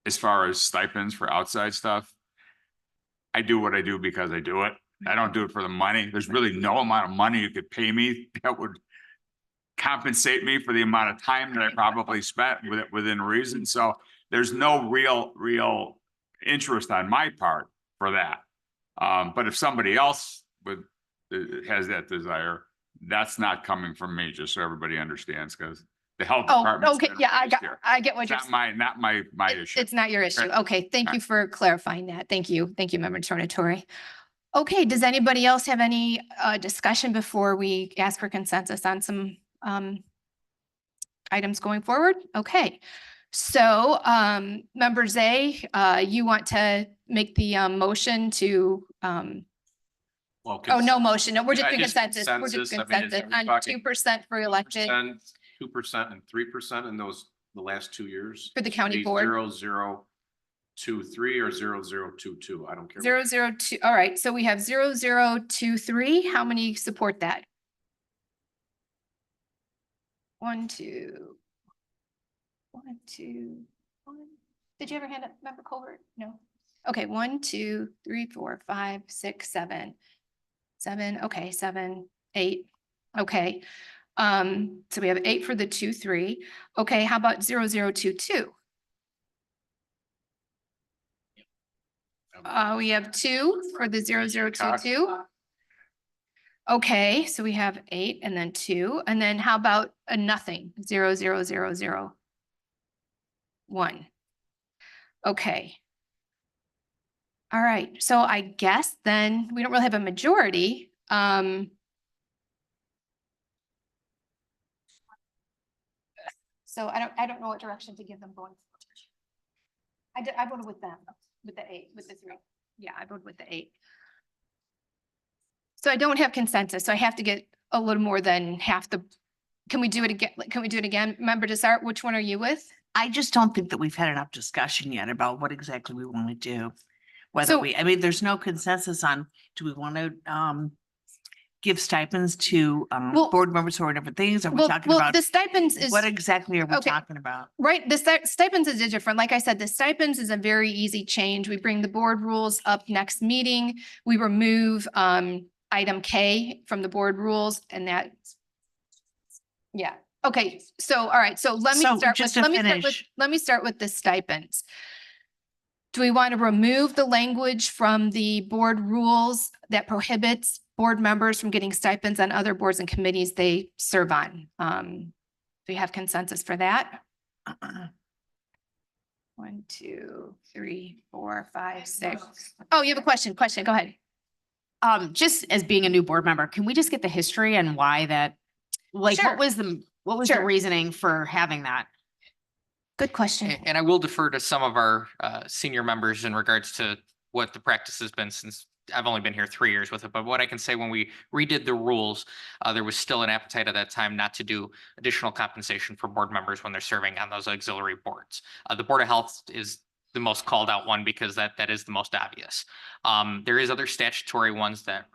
As far as stipends for outside stuff, I do what I do because I do it. I don't do it for the money. There's really no amount of money you could pay me that would compensate me for the amount of time that I probably spent within reason. So there's no real interest on my part for that. But if somebody else has that desire, that's not coming from me, just so everybody understands, because the health department. Okay, yeah, I get what you're saying. Not my issue. It's not your issue. Okay, thank you for clarifying that. Thank you, Member Tornatori. Okay, does anybody else have any discussion before we ask for consensus on some items going forward? Okay, so Member Zay, you want to make the motion to no motion. No, we're just doing consensus. We're just consensus on 2% for elected. 2% and 3% in the last 2 years. For the county board. 0023 or 0022. I don't care. 002. All right, so we have 0023. How many support that? 1, 2. 1, 2, 1. Did you ever hand up Member Colbert? No. Okay, 1, 2, 3, 4, 5, 6, 7. 7. Okay, 7, 8. Okay. So we have 8 for the 2-3. Okay, how about 0022? We have 2 for the 0022. Okay, so we have 8 and then 2. And then how about a nothing? 00001. Okay. All right, so I guess then we don't really have a majority. So I don't know what direction to give them going. I voted with them, with the 8, with the 3. Yeah, I voted with the 8. So I don't have consensus, so I have to get a little more than half the, can we do it again? Can we do it again? Member Desart, which one are you with? I just don't think that we've had enough discussion yet about what exactly we want to do. Whether So- I mean, there's no consensus on, do we want to give stipends to Well- board members who are different things? Are we Well, talking well, about, the stipends is. what exactly are we Okay. talking about? Right, the stipends is different. Like I said, the stipends is a very easy change. We bring the board rules up next meeting. We remove item K from the board rules and that. Yeah, okay, so, all right, so let me So, start just with, to let me start with, finish- let me start with the stipends. Do we want to remove the language from the board rules that prohibits board members from getting stipends on other boards and committees they serve on? Do we have consensus for that? 1, 2, 3, 4, 5, 6. Oh, you have a question? Go ahead. Just as being a new board member, can we just get the history and why that, like, Sure. what was the Sure. reasoning for having that? Good question. And I will defer to some of our senior members in regards to what the practice has been since I've only been here 3 years with it. But what I can say, when we redid the rules, there was still an appetite at that time not to do additional compensation for board members when they're serving on those auxiliary boards. The Board of Health is the most called out one because that is the most obvious. There is other statutory ones that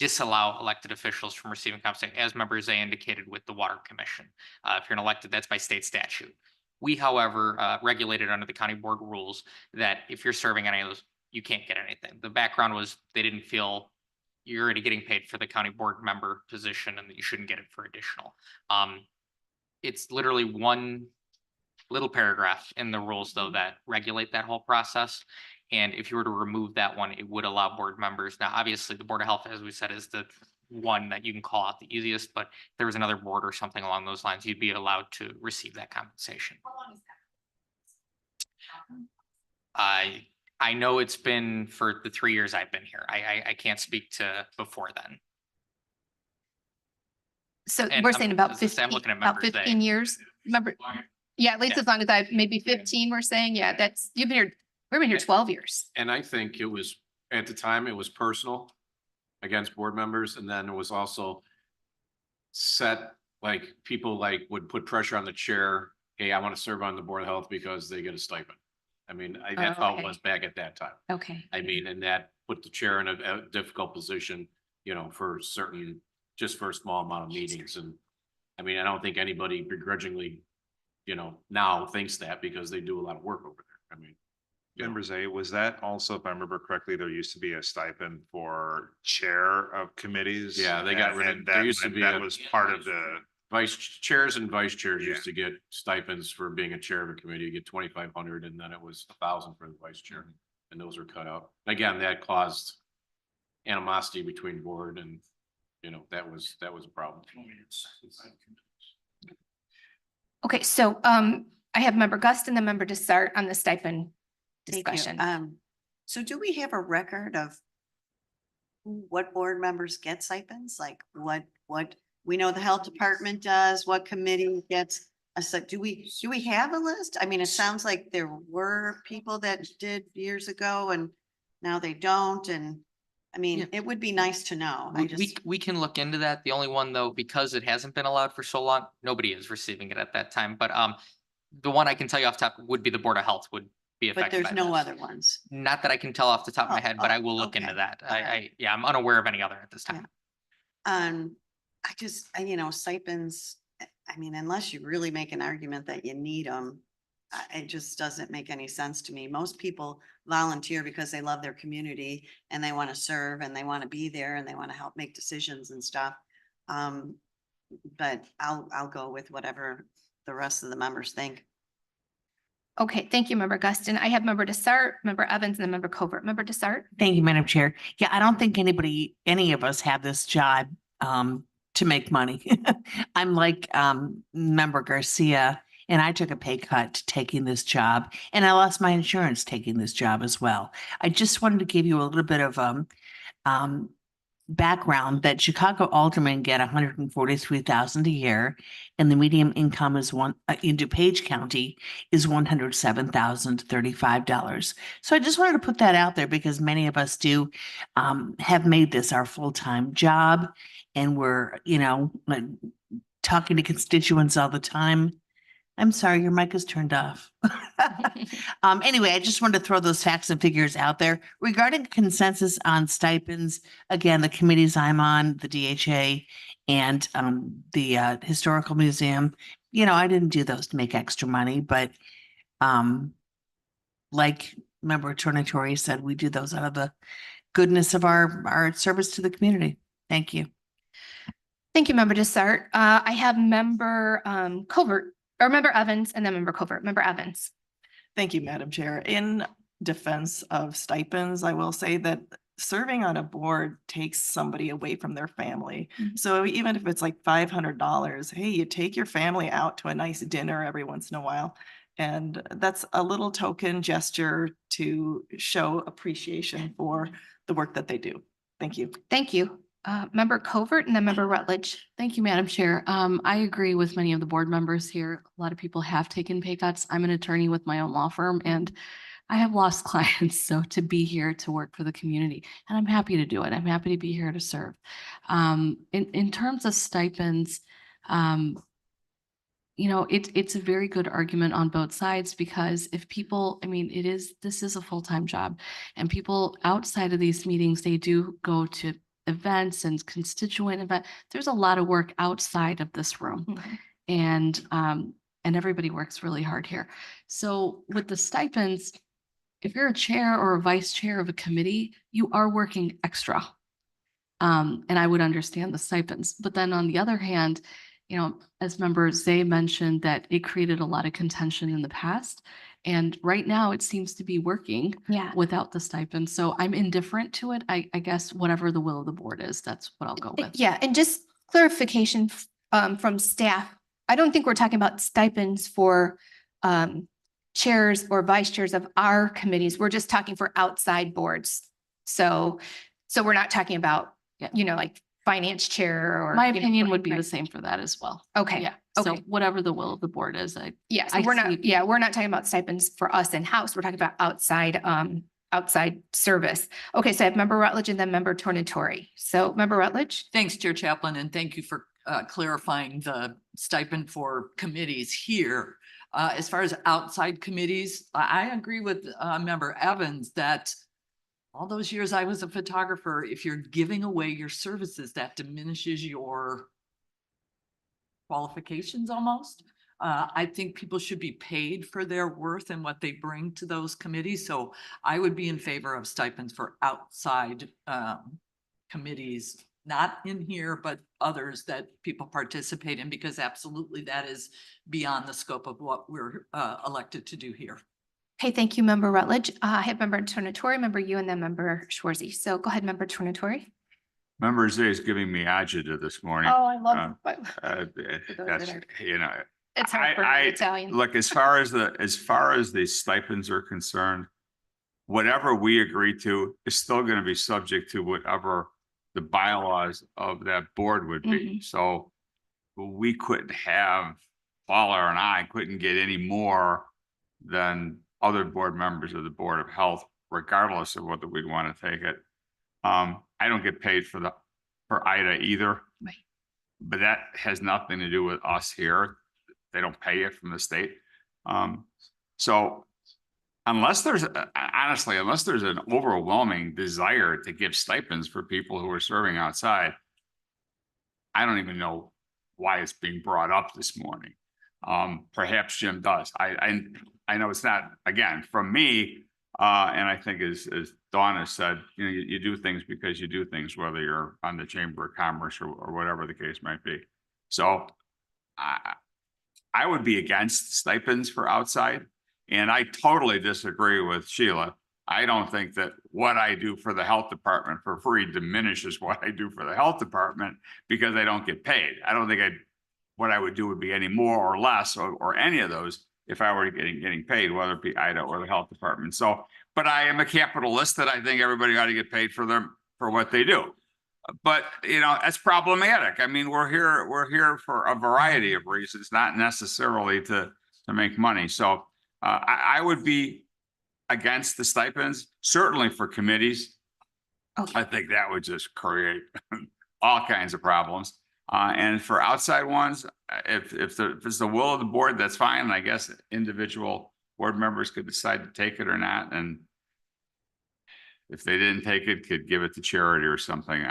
disallow elected officials from receiving compensation, as Member Zay indicated with the Water Commission. If you're an elected, that's by state statute. We, however, regulated under the county board rules that if you're serving on any of those, you can't get anything. The background was they didn't feel you're already getting paid for the county board member position and that you shouldn't get it for additional. It's literally one little paragraph in the rules, though, that regulate that whole process. And if you were to remove that one, it would allow board members. Now, obviously, the Board of Health, as we said, is the one that you can call out the easiest, but if there was another board or something along those lines, you'd be allowed to receive that compensation. I know it's been for the 3 years I've been here. I can't speak to before then. So And we're I'm- saying about as I say, I'm 15, looking at about members there. 15 years, remember? Yeah, at least Yeah. as long as I, maybe 15, we're saying, yeah, that's, you've been here, we've been here 12 years. And I think it was, at the time, it was personal against board members, and then it was also set, like, people like would put pressure on the chair, hey, I want to serve on the Board of Health because they get a stipend. I mean, that's how it Okay. was back at that time. Okay. I mean, and that put the chair in a difficult position, you know, for certain, just for a small amount of meetings. And I mean, I don't think anybody begrudgingly, you know, now thinks that because they do a lot of work over there. I mean, Members A, was that also, if I remember correctly, there used to be a stipend for chair of committees? Yeah, they got rid of- And there that, used to and be that a- was part of the, vice chairs and vice chairs Yeah. used to get stipends for being a chair of a committee. You get 2,500, and then it was 1,000 for the vice chair. And those were cut out. Again, that caused animosity between board and, you know, that was a problem. Okay, so I have Member Gust and then Member Desart on the stipend Thank you. discussion. So do we have a record of what board members get stipends? Like what, we know the health department does, what committee gets a do we have a list? I mean, it sounds like there were people that did years ago and now they don't. And I mean, Yeah. it would be nice to know. I just, We can look into that. The only one, though, because it hasn't been allowed for so long, nobody is receiving it at that time. But the one I can tell you off the top would be the Board of Health would be but affected there's by no this. other ones. Not that I can tell off the top of my Oh, head, but I oh, will look into okay. that. All right. Yeah, I'm unaware of any other at this time. I just, you know, stipends, I mean, unless you really make an argument that you need them, it just doesn't make any sense to me. Most people volunteer because they love their community and they want to serve and they want to be there and they want to help make decisions and stuff. But I'll go with whatever the rest of the members think. Okay, thank you, Member Guston. I have Member Desart, Member Evans, and then Member Covert. Member Desart? Thank you, Madam Chair. Yeah, I don't think any of us have this job to make money. I'm like Member Garcia, and I took a pay cut taking this job, and I lost my insurance taking this job as well. I just wanted to give you a little bit of background that Chicago aldermen get 143,000 a year, and the median income is in DuPage County is $107,035. So I just wanted to put that out there because many of us do have made this our full-time job, and we're, talking to constituents all the time. I'm sorry, your mic is turned off. Anyway, I just wanted to throw those facts and figures out there. Regarding consensus on stipends, again, the committees I'm on, the DHA and the Historical Museum, I didn't do those to make extra money, but like Member Tornatori said, we do those out of the goodness of our service to the community. Thank you. Thank you, Member Dessert. I have Member Covert, or Member Evans, and then Member Covert. Member Evans. Thank you, Madam Chair. In defense of stipends, I will say that serving on a board takes somebody away from their family. So even if it's like $500, hey, you take your family out to a nice dinner every once in a while. And that's a little token gesture to show appreciation for the work that they do. Thank you. Thank you. Member Covert and then Member Rutledge. Thank you, Madam Chair. I agree with many of the board members here. A lot of people have taken pay cuts. I'm an attorney with my own law firm and I have lost clients. So to be here to work for the community, and I'm happy to do it. I'm happy to be here to serve. In terms of stipends, it's a very good argument on both sides because if people, this is a full-time job and people outside of these meetings, they do go to events and constituent event. There's a lot of work outside of this room and everybody works really hard here. So with the stipends, if you're a chair or a vice chair of a committee, you are working extra. And I would understand the stipends, but then on the other hand, as Member Zay mentioned that it created a lot of contention in the past. And right now it seems to be working without the stipend. So I'm indifferent to it. I guess whatever the will of the board is, that's what I'll go with. Yeah, and just clarification from staff. I don't think we're talking about stipends for chairs or vice chairs of our committees. We're just talking for outside boards. So we're not talking about, like finance chair or. My opinion would be the same for that as well. Okay. Yeah. Okay. So whatever the will of the board is, Yes, we're not talking about stipends for us in-house. We're talking about outside service. Okay, so I have Member Rutledge and then Member Tornatori. So Member Rutledge. Thanks, Chair Chaplin, and thank you for clarifying the stipend for committees here. As far as outside committees, I agree with Member Evans that all those years I was a photographer, if you're giving away your services, that diminishes your qualifications almost. I think people should be paid for their worth and what they bring to those committees. So I would be in favor of stipends for outside committees, not in here, but others that people participate in, because absolutely that is beyond the scope of what we're elected to do here. Okay, thank you, Member Rutledge. I have Member Tornatori, Member you, and then Member Schwarzy. So go ahead, Member Tornatori. Member Zay is giving me agita this morning. Oh, I love That's, it's hard for me, Italian. Look, as far as the stipends are concerned, whatever we agree to is still going to be subject to whatever the bylaws of that board would be. So we couldn't have, Paula and I couldn't get any more than other board members of the Board of Health, regardless of whether we'd want to take it. I don't get paid for IDA either, but that has nothing to do with us here. They don't pay it from the state. So unless there's an overwhelming desire to give stipends for people who are serving outside, I don't even know why it's being brought up this morning. Perhaps Jim does. I know it's not, again, from me, and I think as Dawn has said, you do things because you do things, whether you're on the Chamber of Commerce or whatever the case might be. So I would be against stipends for outside, and I totally disagree with Sheila. I don't think that what I do for the health department for free diminishes what I do for the health department because I don't get paid. I don't think what I would do would be any more or less or any of those if I were getting paid, whether it be IDA or the health department. So, but I am a capitalist that I think everybody ought to get paid for what they do. But, you know, that's problematic. I mean, we're here for a variety of reasons, not necessarily to make money. So I would be against the stipends, certainly for committees. Okay. I think that would just create all kinds of problems. And for outside ones, if it's the will of the board, that's fine. And I guess individual board members could decide to take it or not. And if they didn't take it, could give it to charity or something.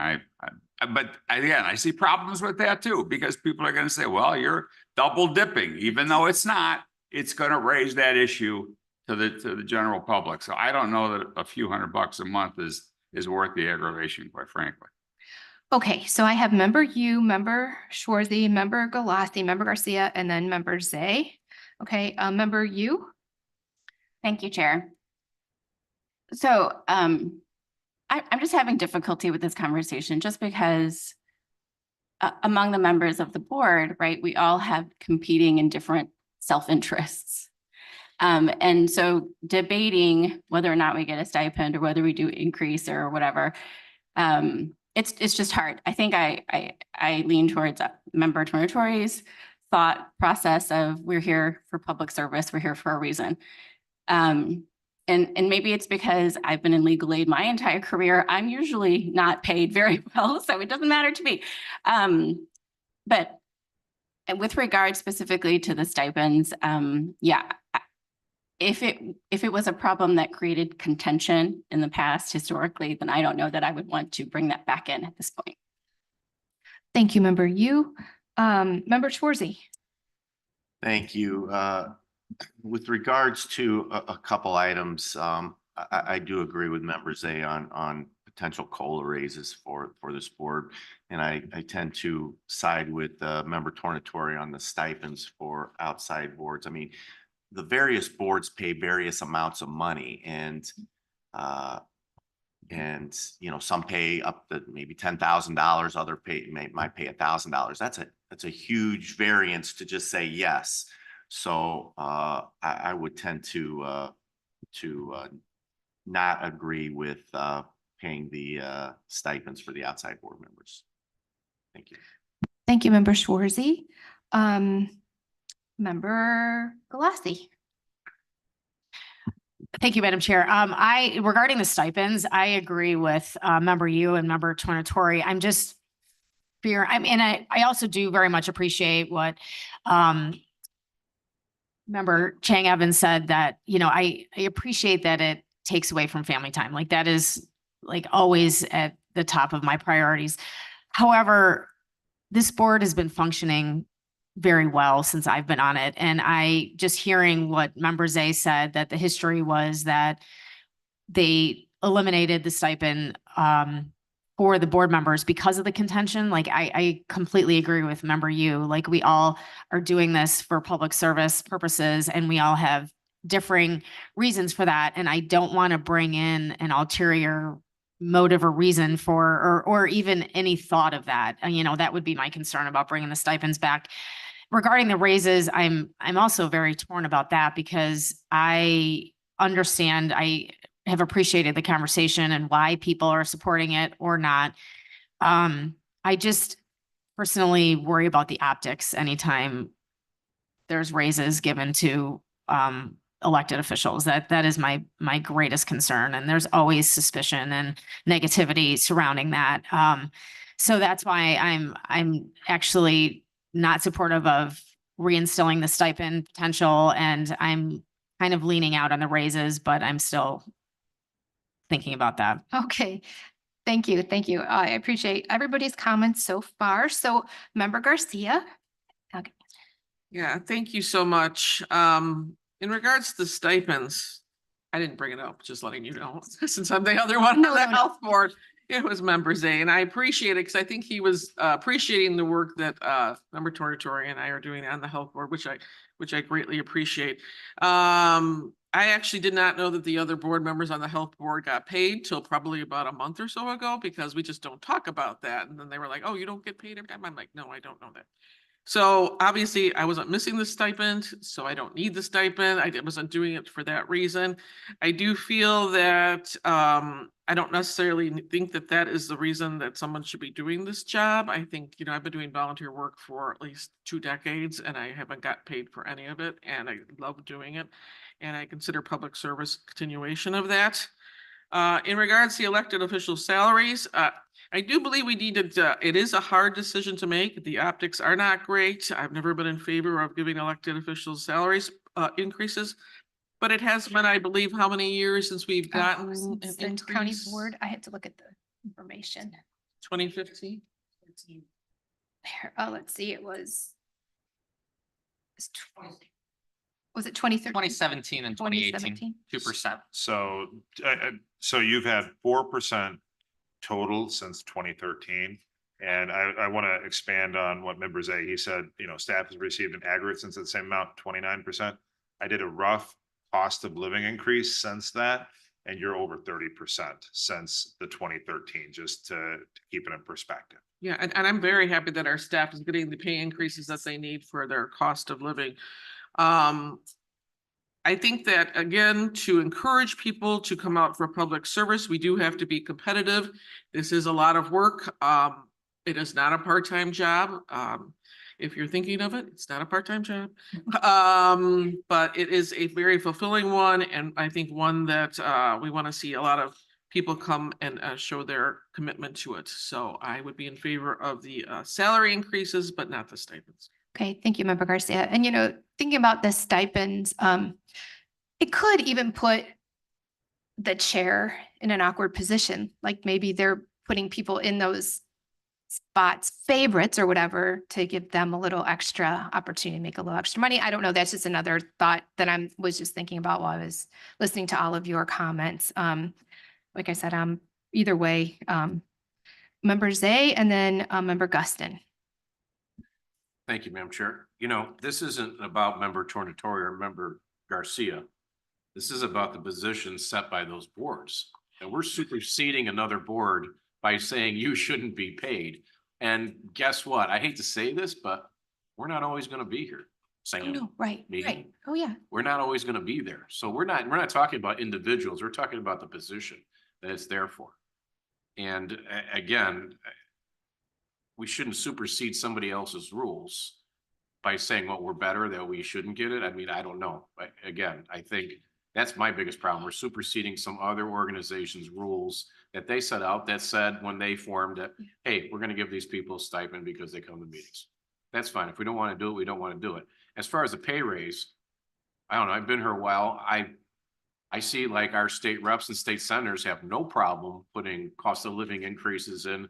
But again, I see problems with that too, because people are going to say, well, you're double dipping, even though it's not. It's going to raise that issue to the general public. So I don't know that a few $100 a month is worth the aggravation, quite frankly. Okay, so I have member you, member Schwarzy, member Galassi, member Garcia, and then member Zay. Okay, member you. Thank you, Chair. So I'm just having difficulty with this conversation just because among the members of the board, right, we all have competing and different self-interests. And so debating whether or not we get a stipend or whether we do increase or whatever, it's just hard. I think I lean towards member Tornatori's thought process of we're here for public service, we're here for a reason. And maybe it's because I've been in legal aid my entire career. I'm usually not paid very well, so it doesn't matter to me. But with regard specifically to the stipends, yeah, if it was a problem that created contention in the past historically, then I don't know that I would want to bring that back in at this point. Thank you, member you. Member Schwarzy. Thank you. With regards to a couple items, I do agree with member Zay on potential COLA raises for this board. And I tend to side with member Tornatore on the stipends for outside boards. I mean, the various boards pay various amounts of money and you know, some pay up to maybe $10,000, other might pay $1,000. That's a huge variance to just say yes. So I would tend to not agree with paying the stipends for the outside board members. Thank you. Thank you, member Schwarzy. Member Galassi. Thank you, Madam Chair. Regarding the stipends, I agree with member you and member Tornatori. I'm just and I also do very much appreciate what member Chang Evans said, that, you know, I appreciate that it takes away from family time. Like that is like always at the top of my priorities. However, this board has been functioning very well since I've been on it. And I just hearing what member Zay said, that the history was that they eliminated the stipend for the board members because of the contention. Like I completely agree with member you. Like we all are doing this for public service purposes and we all have differing reasons for that. And I don't want to bring in an ulterior motive or reason for, or even any thought of that. You know, that would be my concern about bringing the stipends back. Regarding the raises, I'm also very torn about that because I understand, I have appreciated the conversation and why people are supporting it or not. I just personally worry about the optics anytime there's raises given to elected officials. That is my greatest concern. And there's always suspicion and negativity surrounding that. So that's why I'm actually not supportive of reinstilling the stipend potential. And I'm kind of leaning out on the raises, but I'm still thinking about that. Okay. Thank you. Thank you. I appreciate everybody's comments so far. So member Garcia. Okay. Yeah, thank you so much. In regards to stipends, I didn't bring it up, just letting you know, since I'm the other one on the health board. It was member Zay, and I appreciate it because I think he was appreciating the work that member Tornatori and I are doing on the health board, which I greatly appreciate. I actually did not know that the other board members on the health board got paid till probably about a month or so ago, because we just don't talk about that. And then they were like, "Oh, you don't get paid every time." I'm like, "No, I don't know that." So obviously I wasn't missing the stipend, so I don't need the stipend. I wasn't doing it for that reason. I do feel that I don't necessarily think that that is the reason that someone should be doing this job. I think, you know, I've been doing volunteer work for at least 2 decades and I haven't got paid for any of it, and I love doing it. And I consider public service continuation of that. In regards to the elected official salaries, I do believe we needed, it is a hard decision to make. The optics are not great. I've never been in favor of giving elected officials salaries increases. But it has been, I believe, how many years since we've gotten an Since the county increase? board, I had to look at the information. 2015? There, let's see, it was. Was it 2013? 2017 and 2018, 2017? 2%. So you've had 4% total since 2013. And I want to expand on what member Zay, he said, you know, staff has received an aggregate since the same amount, 29%. I did a rough cost of living increase since that, and you're over 30% since the 2013, just to keep it in perspective. Yeah, and I'm very happy that our staff is getting the pay increases that they need for their cost of living. I think that, again, to encourage people to come out for public service, we do have to be competitive. This is a lot of work. It is not a part-time job. If you're thinking of it, it's not a part-time job. But it is a very fulfilling one, and I think one that we want to see a lot of people come and show their commitment to it. So I would be in favor of the salary increases, but not the stipends. Okay, thank you, Member Garcia. And you know, thinking about the stipends, it could even put the chair in an awkward position. Like maybe they're putting people in those spots, favorites or whatever, to give them a little extra opportunity to make a little extra money. I don't know. That's just another thought that was just thinking about while I was listening to all of your comments. Like I said, either way, Member Zay and then Member Guston. Thank you, Madam Chair. You know, this isn't about Member Tornatore or Member Garcia. This is about the positions set by those boards. And we're superseding another board by saying you shouldn't be paid. And guess what? I hate to say this, but we're not always going to be here. Oh, no, right, right. Oh, yeah. We're not always going to be there. So we're not talking about individuals. We're talking about the position that it's there for. And again, we shouldn't supersede somebody else's rules by saying, well, we're better, that we shouldn't get it. I mean, I don't know. But again, I think that's my biggest problem. We're superseding some other organization's rules that they set out that said when they formed it, hey, we're going to give these people a stipend because they come to meetings. That's fine. If we don't want to do it, we don't want to do it. As far as the pay raise, I don't know. I've been here a while. I see like our state reps and state senators have no problem putting cost of living increases in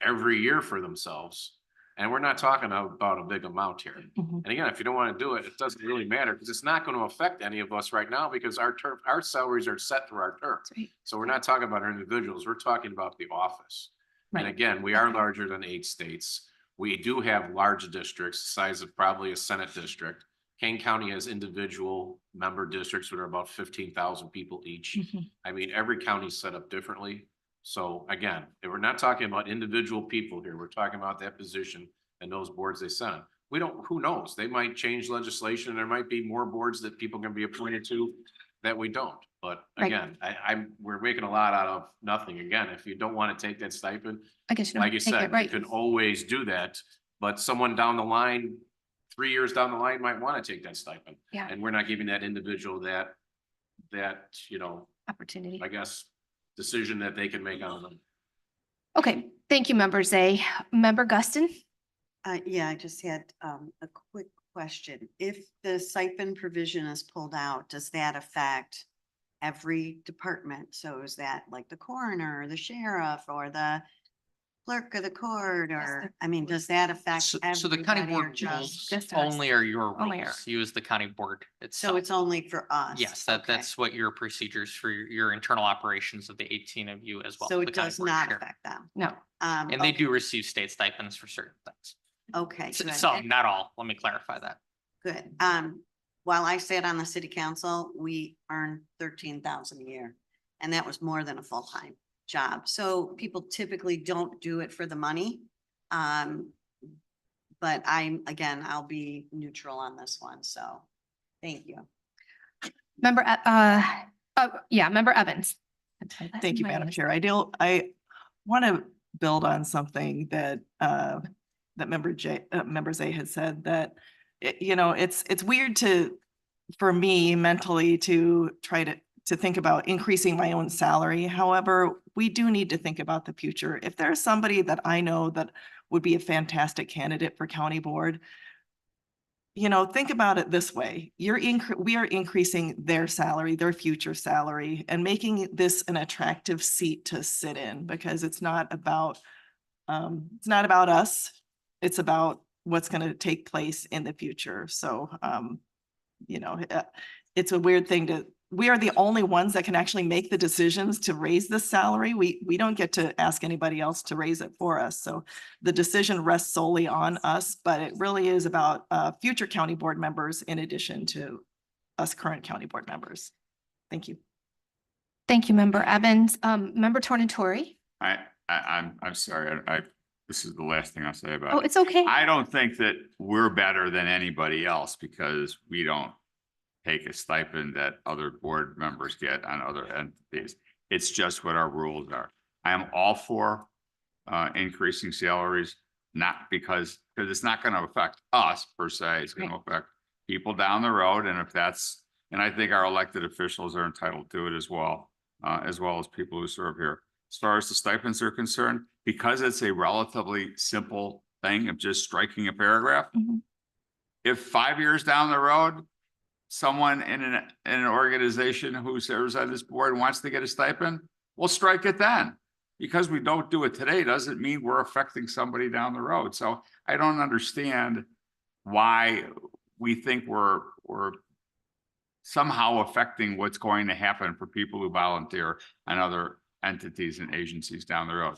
every year for themselves. And we're not talking about a big amount here. And again, if you don't want to do it, it doesn't really matter because it's not going to affect any of us right now because our salaries are set through our term. Right. So we're not talking about our individuals. We're talking about the office. And again, we are larger than 8 states. We do have large districts, the size of probably a Senate district. Kane County has individual member districts that are about 15,000 people each. I mean, every county's set up differently. So again, if we're not talking about individual people here, we're talking about that position and those boards they send. We don't, who knows? They might change legislation. There might be more boards that people can be appointed to that we don't. But again, we're making a lot out of nothing. Again, if you don't want to take that stipend, I guess you like don't you take it, said, right. you can always do that. But someone down the line, 3 years down the line might want to take that stipend. Yeah. And we're not giving that individual that, you know, Opportunity. I guess, decision that they can make on them. Okay, thank you, Member Zay. Member Guston? Yeah, I just had a quick question. If the stipend provision is pulled out, does that affect every department? So is that like the coroner, the sheriff, or the clerk of the court, or, I mean, does that affect So the county everybody or board just? rules only are your Only rules. You as the county board itself. So it's only for us? Yes, Okay. that's what your procedures for your internal operations of the 18 of you as well. So the it county does board not share. affect them? No. And they do receive state stipends for certain things. Okay. good. Some, not all. Let me clarify that. Good. While I sat on the city council, we earned 13,000 a year, and that was more than a full-time job. So people typically don't do it for the money. But But I'll be neutral on this one, so thank you. Member, Member Evans. Thank you, Madam Chair. I want to build on something that Member Zay had said, that it's weird for me mentally to try to think about increasing my own salary. However, we do need to think about the future. If there's somebody that I know that would be a fantastic candidate for county board, think about it this way. We are increasing their salary, their future salary, and making this an attractive seat to sit in, because it's not about us. It's about what's going to take place in the future. So, it's a weird thing we are the only ones that can actually make the decisions to raise the salary. We don't get to ask anybody else to raise it for us. So the decision rests solely on us, but it really is about future county board members in addition to us current county board members. Thank you. Thank you, Member Evans. Member Tornatori. I'm sorry, this is the last thing I'll say about it. Oh, it's okay. I don't think that we're better than anybody else because we don't take a stipend that other board members get on other entities. It's just what our rules are. I am all for increasing salaries, not because it's not going to affect us per se. It's going to affect people down the road. And and I think our elected officials are entitled to it as well as people who serve here. As far as the stipends are concerned, because it's a relatively simple thing of just striking a paragraph. If 5 years down the road, someone in an organization who serves on this board wants to get a stipend, we'll strike it then. Because we don't do it today doesn't mean we're affecting somebody down the road. So I don't understand why we think we're somehow affecting what's going to happen for people who volunteer and other entities and agencies down the road.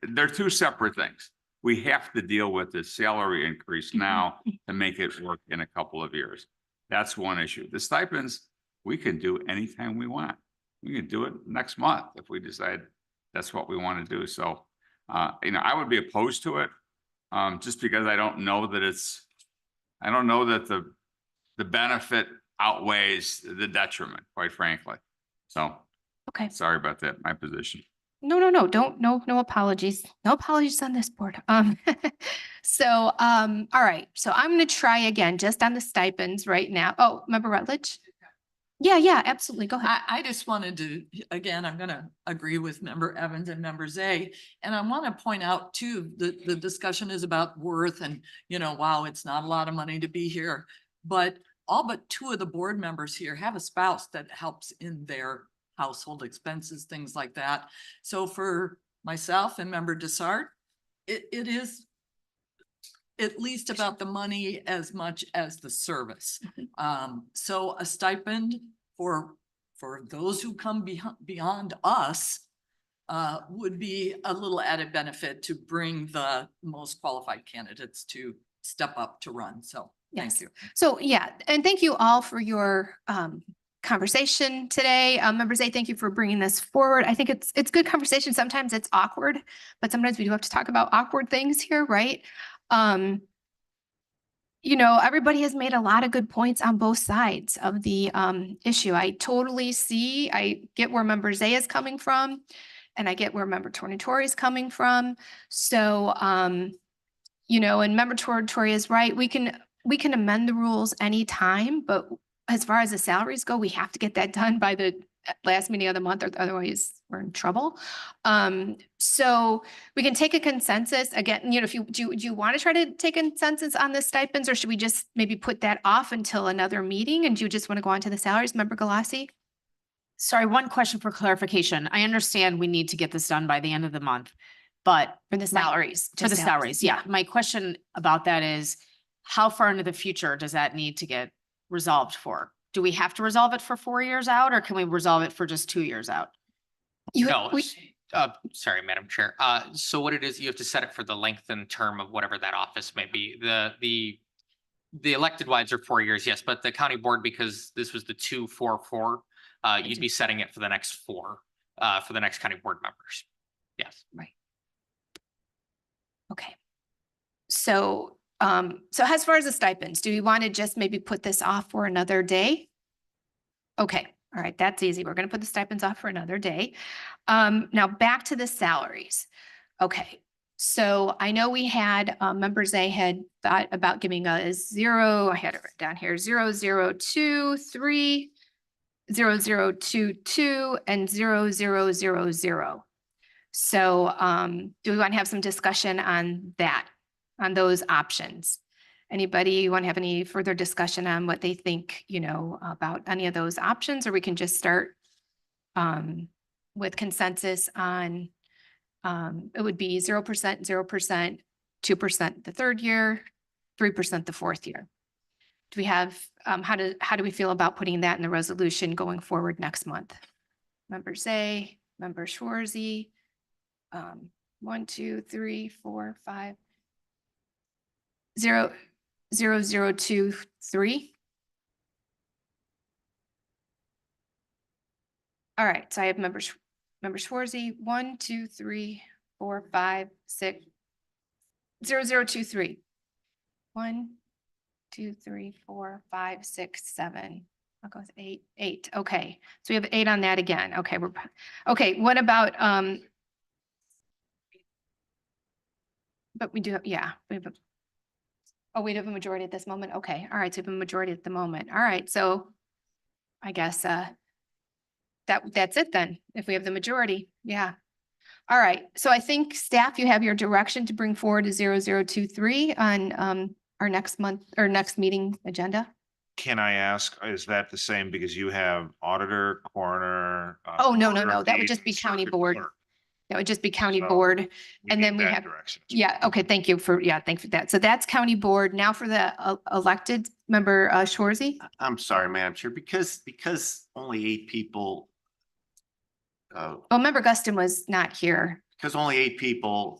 They're two separate things. We have to deal with the salary increase now to make it work in a couple of years. That's one issue. The stipends, we can do anytime we want. We can do it next month if we decide that's what we want to do. So, I would be opposed to it just because I don't know that the benefit outweighs the detriment, quite frankly. So, Okay. Sorry about that, my position. No, no apologies. No apologies on this board. All right. So I'm going to try again, just on the stipends right now. Oh, Member Rutledge? Yeah, absolutely. Go ahead. I just wanted to, again, I'm going to agree with Member Evans and Member Zay. And I want to point out too, the discussion is about worth and, wow, it's not a lot of money to be here, but all but 2 of the board members here have a spouse that helps in their household expenses, things like that. So for myself and Member Dessart, it is at least about the money as much as the service. So a stipend for those who come beyond us would be a little added benefit to bring the most qualified candidates to step up to run. So thank you. So and thank you all for your conversation today. Members, thank you for bringing this forward. I think it's good conversation. Sometimes it's awkward, but sometimes we do have to talk about awkward things here, right? Everybody has made a lot of good points on both sides of the issue. I get where Member Zay is coming from, and I get where Member Tornatori is coming from. So, and Member Tornatori is right. We can amend the rules anytime, but as far as the salaries go, we have to get that done by the last meeting of the month, or otherwise we're in trouble. So we can take a consensus again. If do you want to try to take a consensus on the stipends, or should we just maybe put that off until another meeting? And do you just want to go on to the salaries, Member Galassi? Sorry, one question for clarification. I understand we need to get this done by the end of the month, but For the salaries. for the salaries, yeah. My question about that is, how far into the future does that need to get resolved for? Do we have to resolve it for 4 years out, or can we resolve it for just 2 years out? Sorry, Madam Chair. So what it is, you have to set it for the length and term of whatever that office may be. The elected wives are 4 years, yes, but the county board, because this was the 2-4-4, you'd be setting it for the next 4, for the next county board members. Yes. Right. Okay. So So as far as the stipends, do we want to just maybe put this off for another day? Okay, all right, that's easy. We're gonna put the stipends off for another day. Now back to the salaries. Okay, so I know we had, members A had thought about giving a zero, I had it written down here, 0023, 0022, and 0000. So, do we want to have some discussion on that, on those options? Anybody want to have any further discussion on what they think, about any of those options, or we can just start with consensus on, it would be 0%, 0%, 2% the third year, 3% the fourth year. Do we have, how do we feel about putting that in the resolution going forward next month? Member Zay, Member Schwarzy, 1, 2, 3, 4, 5, 0, 0, 0, 2, 3. All right, so I have Member Schwarzy, 1, 2, 3, 4, 5, 6, 0, 0, 2, 3. 1, 2, 3, 4, 5, 6, 7. I'll go with 8. Okay, so we have 8 on that again. Okay, okay. What about but we do, yeah, we have we have a majority at this moment. Okay, all right, so we have a majority at the moment. All right, so I guess that's it then, if we have the majority, yeah. All right, so I think staff, you have your direction to bring forward a 0023 on our next month or next meeting agenda. Can I ask, is that the same because you have auditor, coroner? Oh, no, auditor of that would fees, just be and county circuit board. clerk? That would just be county So board. We And then need we that have, direction. yeah, okay, thank you for that. So that's county board. Now for the elected member, Schwarzy. I'm sorry, Madam Chair, because only 8 people, Well, member Guston was not here. because only 8 people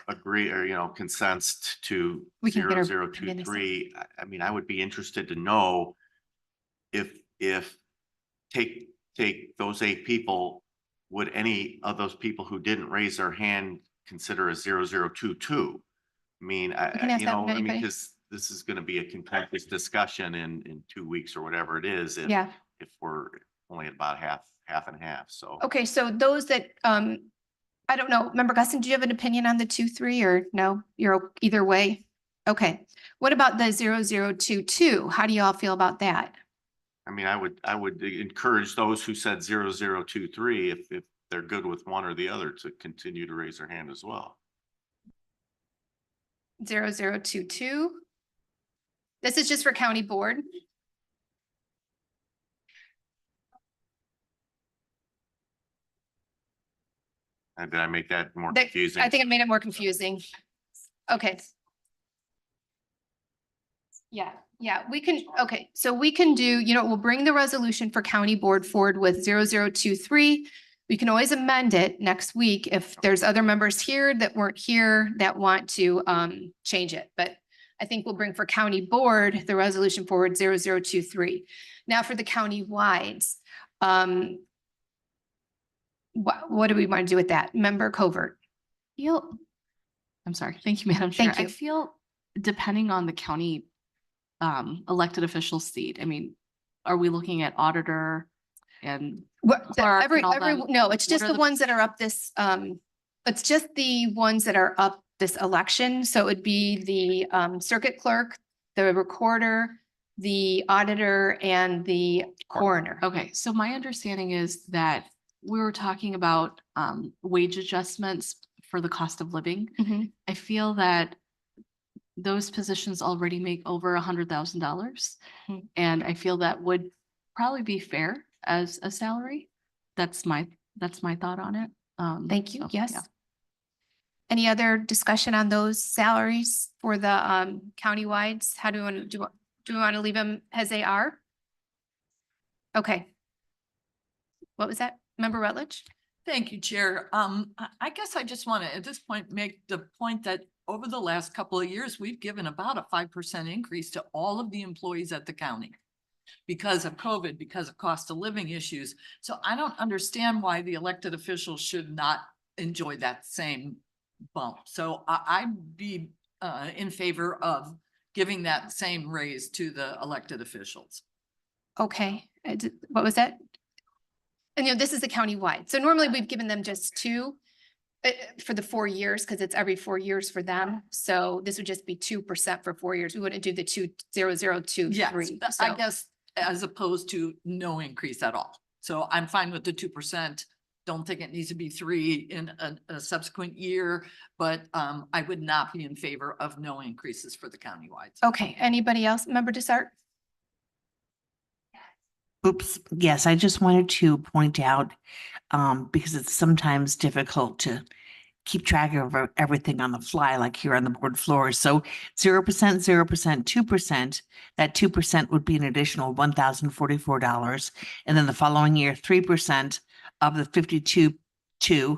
agree or, consents to We can get her opinion and 0023. I mean, I would be interested to know if take those 8 people, would any of those people who didn't raise their hand consider a 0022? I mean, can ask that of anybody. because this is going to be a contentious discussion in 2 weeks or whatever it is. Yeah. If we're only at about half and half, so. Okay, so those that, I don't know, member Guston, do you have an opinion on the 2-3 or no? You're either way? Okay. What about the 0022? How do you all feel about that? I mean, I would encourage those who said 0023, if they're good with one or the other, to continue to raise their hand as well. 0022. This is just for county board. And did I make that more That- confusing? I think it made it more confusing. Okay. Yeah, we can, okay, so we can do, we'll bring the resolution for county board forward with 0023. We can always amend it next week if there's other members here that weren't here that want to change it. But I think we'll bring for county board, the resolution forward 0023. Now for the county wides. What do we want to do with that? Member Covert. I'm sorry. Thank you, Madam Chair. Thank you. I feel depending on the county elected official seat, I mean, are we looking at auditor and clerk and all them? No, it's just What are the ones that are up this, it's just the ones that are up this election. So it would be the circuit clerk, the recorder, the auditor, and the coroner. Okay, so my understanding is that we were talking about wage adjustments for the cost of living. Mhm. I feel that those positions already make over $100,000. Mhm. And I feel that would probably be fair as a salary. That's my thought on it. Thank you. so, Yes. yeah. Any other discussion on those salaries for the county-wides? How do we want to do we want to leave them as they are? Okay. What was that? Member Rutledge? Thank you, Chair. I guess I just want to, at this point, make the point that over the last couple of years, we've given about a 5% increase to all of the employees at the county because of COVID, because of cost of living issues. So I don't understand why the elected officials should not enjoy that same bump. So I'd be in favor of giving that same raise to the elected officials. Okay, what was that? And this is the county-wide. So normally we've given them just two for the 4 years, because it's every 4 years for them. So this would just be 2% for 4 years. We wouldn't do the 2.0023. Yes, I guess as opposed to no increase at all. So I'm fine with the 2%. Don't think it needs to be 3 in a subsequent year, but I would not be in favor of no increases for the countywide. Okay, anybody else? Member Desart? Oops, yes, I just wanted to point out, because it's sometimes difficult to keep track of everything on the fly, like here on the board floor. So 0%, 0%, 2%, that 2% would be an additional $1,044. And then the following year, 3% of the 52.2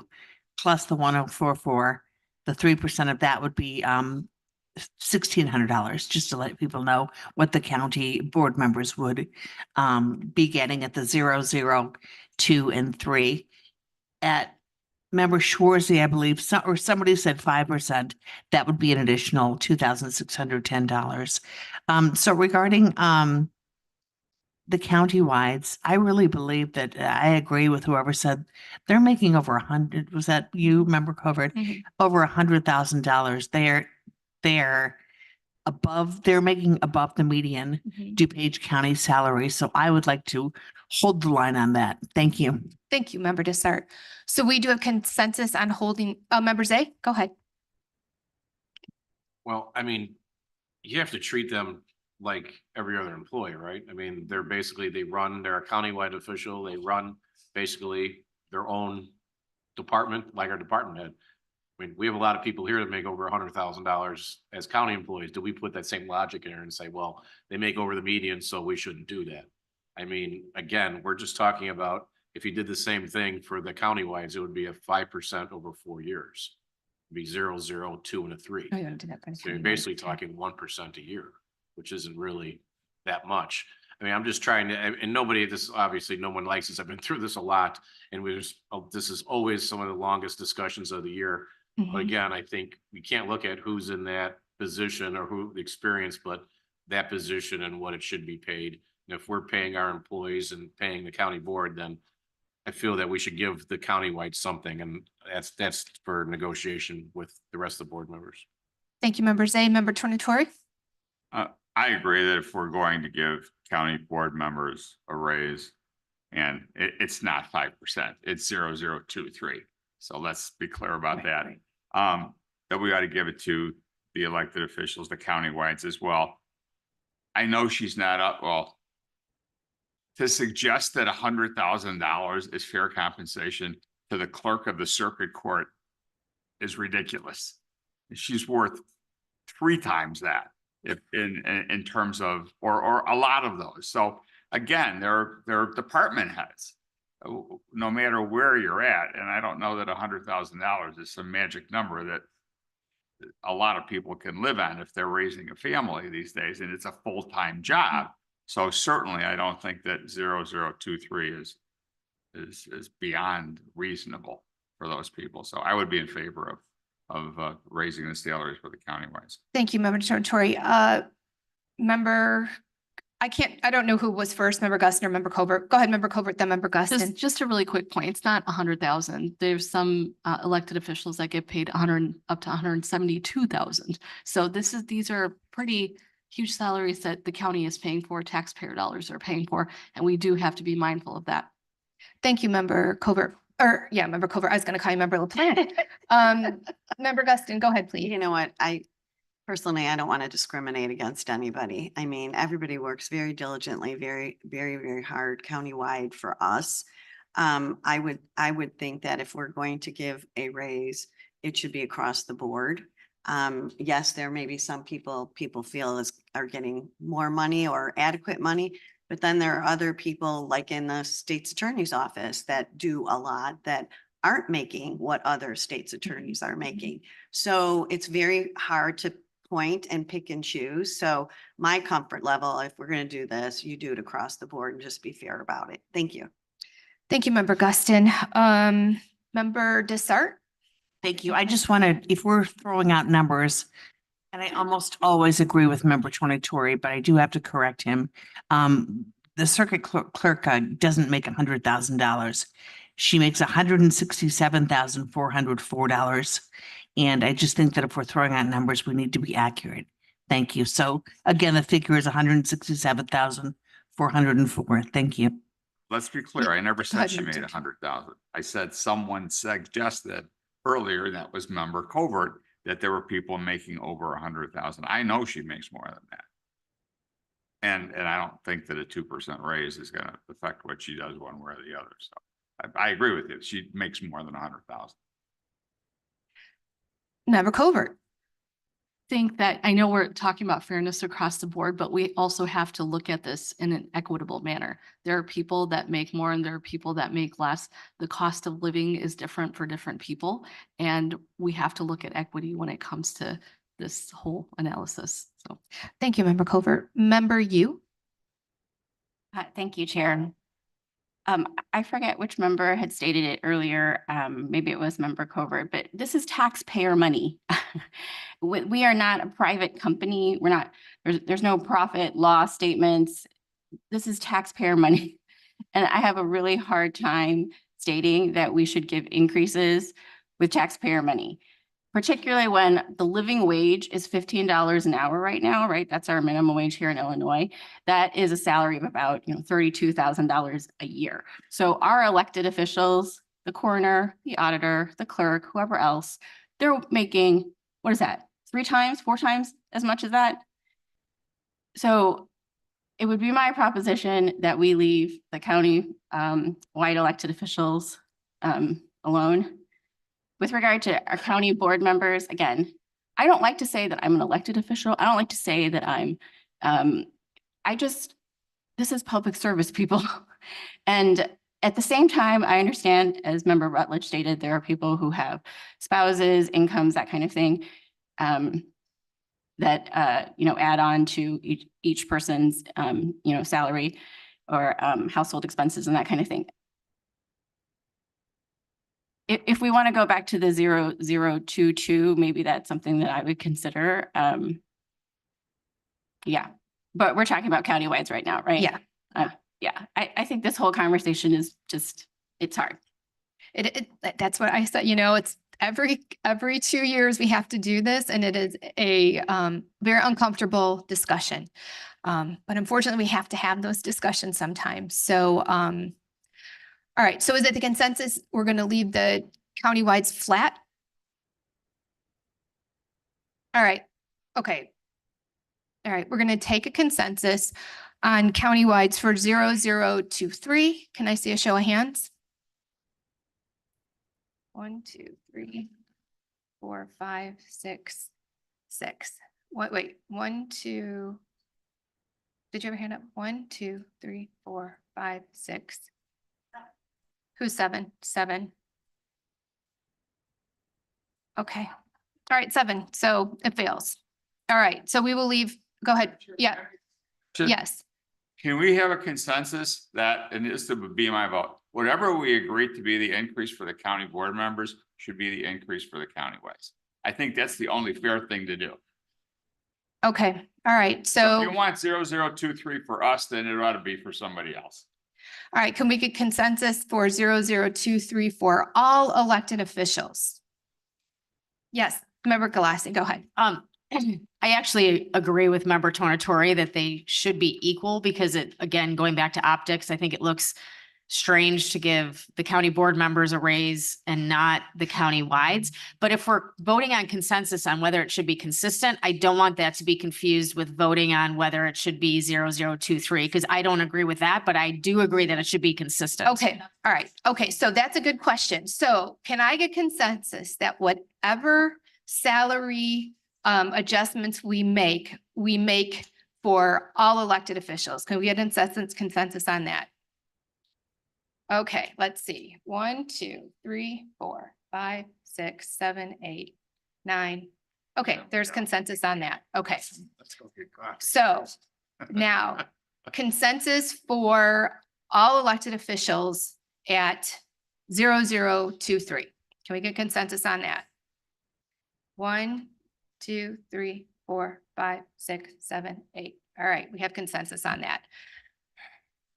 plus the 1,044, the 3% of that would be $1,600, just to let people know what the county board members would be getting at the 0, 0, 2, and 3. At Member Schwarzy, I believe, or somebody said 5%, that would be an additional $2,610. So regarding the county-wides, I really believe that I agree with whoever said they're making over 100. Was that you, Member Covert? Over $100,000. They're above, they're making above the median DuPage County salary. So I would like to hold the line on that. Thank you. Thank you, Member Desart. So we do have consensus on holding, Member Zay, go ahead. Well, I mean, you have to treat them like every other employee, right? I mean, they're a countywide official. They run basically their own department, like our department head. I mean, we have a lot of people here that make over $100,000 as county employees. Do we put that same logic in there and say, well, they make over the median, so we shouldn't do that? I mean, again, we're just talking about if you did the same thing for the countywides, it would be a 5% over 4 years. It'd be 0, 0, 2, and a 3. Oh, you want to do that for the So you're countywide, basically okay. talking 1% a year, which isn't really that much. I mean, I'm just trying to, and nobody, this obviously no one likes this. I've been through this a lot, and this is always some of the longest discussions of the year. But again, I think we can't look at who's in that position or who the experience, but that position and what it should be paid. And if we're paying our employees and paying the county board, then I feel that we should give the countywide something, and that's for negotiation with the rest of the board members. Thank you, Member Zay. Member Tornatori? I agree that if we're going to give county board members a raise, and it's not 5%, it's 0, 0, 2, 3. So let's be clear about that. That we got to give it to the elected officials, the countywides as well. I know she's not up, well, to suggest that $100,000 is fair compensation to the clerk of the circuit court is ridiculous. She's worth 3 times that if in terms of, or a lot of those. So again, they're department heads, no matter where you're at. And I don't know that $100,000 is some magic number that a lot of people can live on if they're raising a family these days, and it's a full-time job. So certainly I don't think that 0023 is beyond reasonable for those people. So I would be in favor of raising the salaries for the countywide. Thank you, Member Tornatori. I don't know who was first, Member Guston or Member Covert. Go ahead, Member Covert, then Member Guston. Just a really quick point. It's not 100,000. There's some elected officials that get paid up to 172,000. So these are pretty huge salaries that the county is paying for, taxpayer dollars are paying for, and we do have to be mindful of that. Thank you, Member Covert. Member Covert. I was going to call you Member LaPlante. Member Guston, go ahead, please. You know what? Personally, I don't want to discriminate against anybody. I mean, everybody works very diligently, very, very, very hard countywide for us. I would think that if we're going to give a raise, it should be across the board. Yes, there may be some people feel are getting more money or adequate money, but then there are other people like in the state's attorney's office that do a lot that aren't making what other state's attorneys are making. So it's very hard to point and pick and choose. So my comfort level, if we're going to do this, you do it across the board and just be fair about it. Thank you. Thank you, Member Guston. Member Desart? Thank you. I just want to, if we're throwing out numbers, And I almost always agree with member Tornatore, but I do have to correct him. The circuit clerk doesn't make $100,000. She makes $167,404. And I just think that if we're throwing out numbers, we need to be accurate. Thank you. So again, the figure is $167,404. Thank you. Let's be clear, I never said ahead, she Member made Dickey. 100,000. I said someone suggested earlier, and that was member Covert, that there were people making over 100,000. I know she makes more than that. And I don't think that a 2% raise is gonna affect what she does one way or the other. So I agree with you. She makes more than 100,000. Member Covert. Think that, I know we're talking about fairness across the board, but we also have to look at this in an equitable manner. There are people that make more and there are people that make less. The cost of living is different for different people. And we have to look at equity when it comes to this whole analysis. So Thank you, Member Covert. Member you. Thank you, Chair. I forget which member had stated it earlier. Maybe it was member Covert, but this is taxpayer money. We are not a private company. We're not, there's no profit loss statements. This is taxpayer money. And I have a really hard time stating that we should give increases with taxpayer money, particularly when the living wage is $15 an hour right now, right? That's our minimum wage here in Illinois. That is a salary of about, $32,000 a year. So our elected officials, the coroner, the auditor, the clerk, whoever else, they're making, what is that? 3 times, 4 times as much as that? So it would be my proposition that we leave the county wide elected officials alone. With regard to our county board members, again, I don't like to say that I'm an elected official. I don't like to say that I'm, this is public service, people. And at the same time, I understand, as Member Rutledge stated, there are people who have spouses, incomes, that kind of thing, that, add on to each person's, salary or household expenses and that kind of thing. If we want to go back to the 0022, maybe that's something that I would consider. Yeah, but we're talking about countywides right now, right? Yeah. I think this whole conversation is just, it's hard. That's what I said, it's every 2 years we have to do this, and it is a very uncomfortable discussion. But unfortunately, we have to have those discussions sometimes. So, all right, so is it the consensus? We're going to leave the countywides flat? All right, okay. All right, we're going to take a consensus on countywides for 0023. Can I see a show of hands? 1, 2, 3, 4, 5, 6, 6. Wait, 1, 2. Did you have a hand up? 1, 2, 3, 4, 5, 6. Who's 7? 7. Okay. All right, 7. So it fails. All right, so we will leave. Go ahead. Yeah. Yes. Can we have a consensus that, and this would be my vote, whatever we agree to be the increase for the county board members should be the increase for the countywides. I think that's the only fair thing to do. Okay. All right. So if you want 0023 for us, then it ought to be for somebody else. All right, can we get consensus for 0023 for all elected officials? Yes, Member Galassi, go ahead. I actually agree with Member Tornatore that they should be equal because again, going back to optics, I think it looks strange to give the county board members a raise and not the county-wides. But if we're voting on consensus on whether it should be consistent, I don't want that to be confused with voting on whether it should be 0023, because I don't agree with that, but I do agree that it should be consistent. Okay, all right. Okay, so that's a good question. So can I get consensus that whatever salary adjustments we make for all elected officials? Can we get consensus on that? Okay, let's see. 1, 2, 3, 4, 5, 6, 7, 8, 9. Okay, there's consensus on that. Okay. Let's go get coffee. So now consensus for all elected officials at 0023. Can we get consensus on that? 1, 2, 3, 4, 5, 6, 7, 8. All right, we have consensus on that.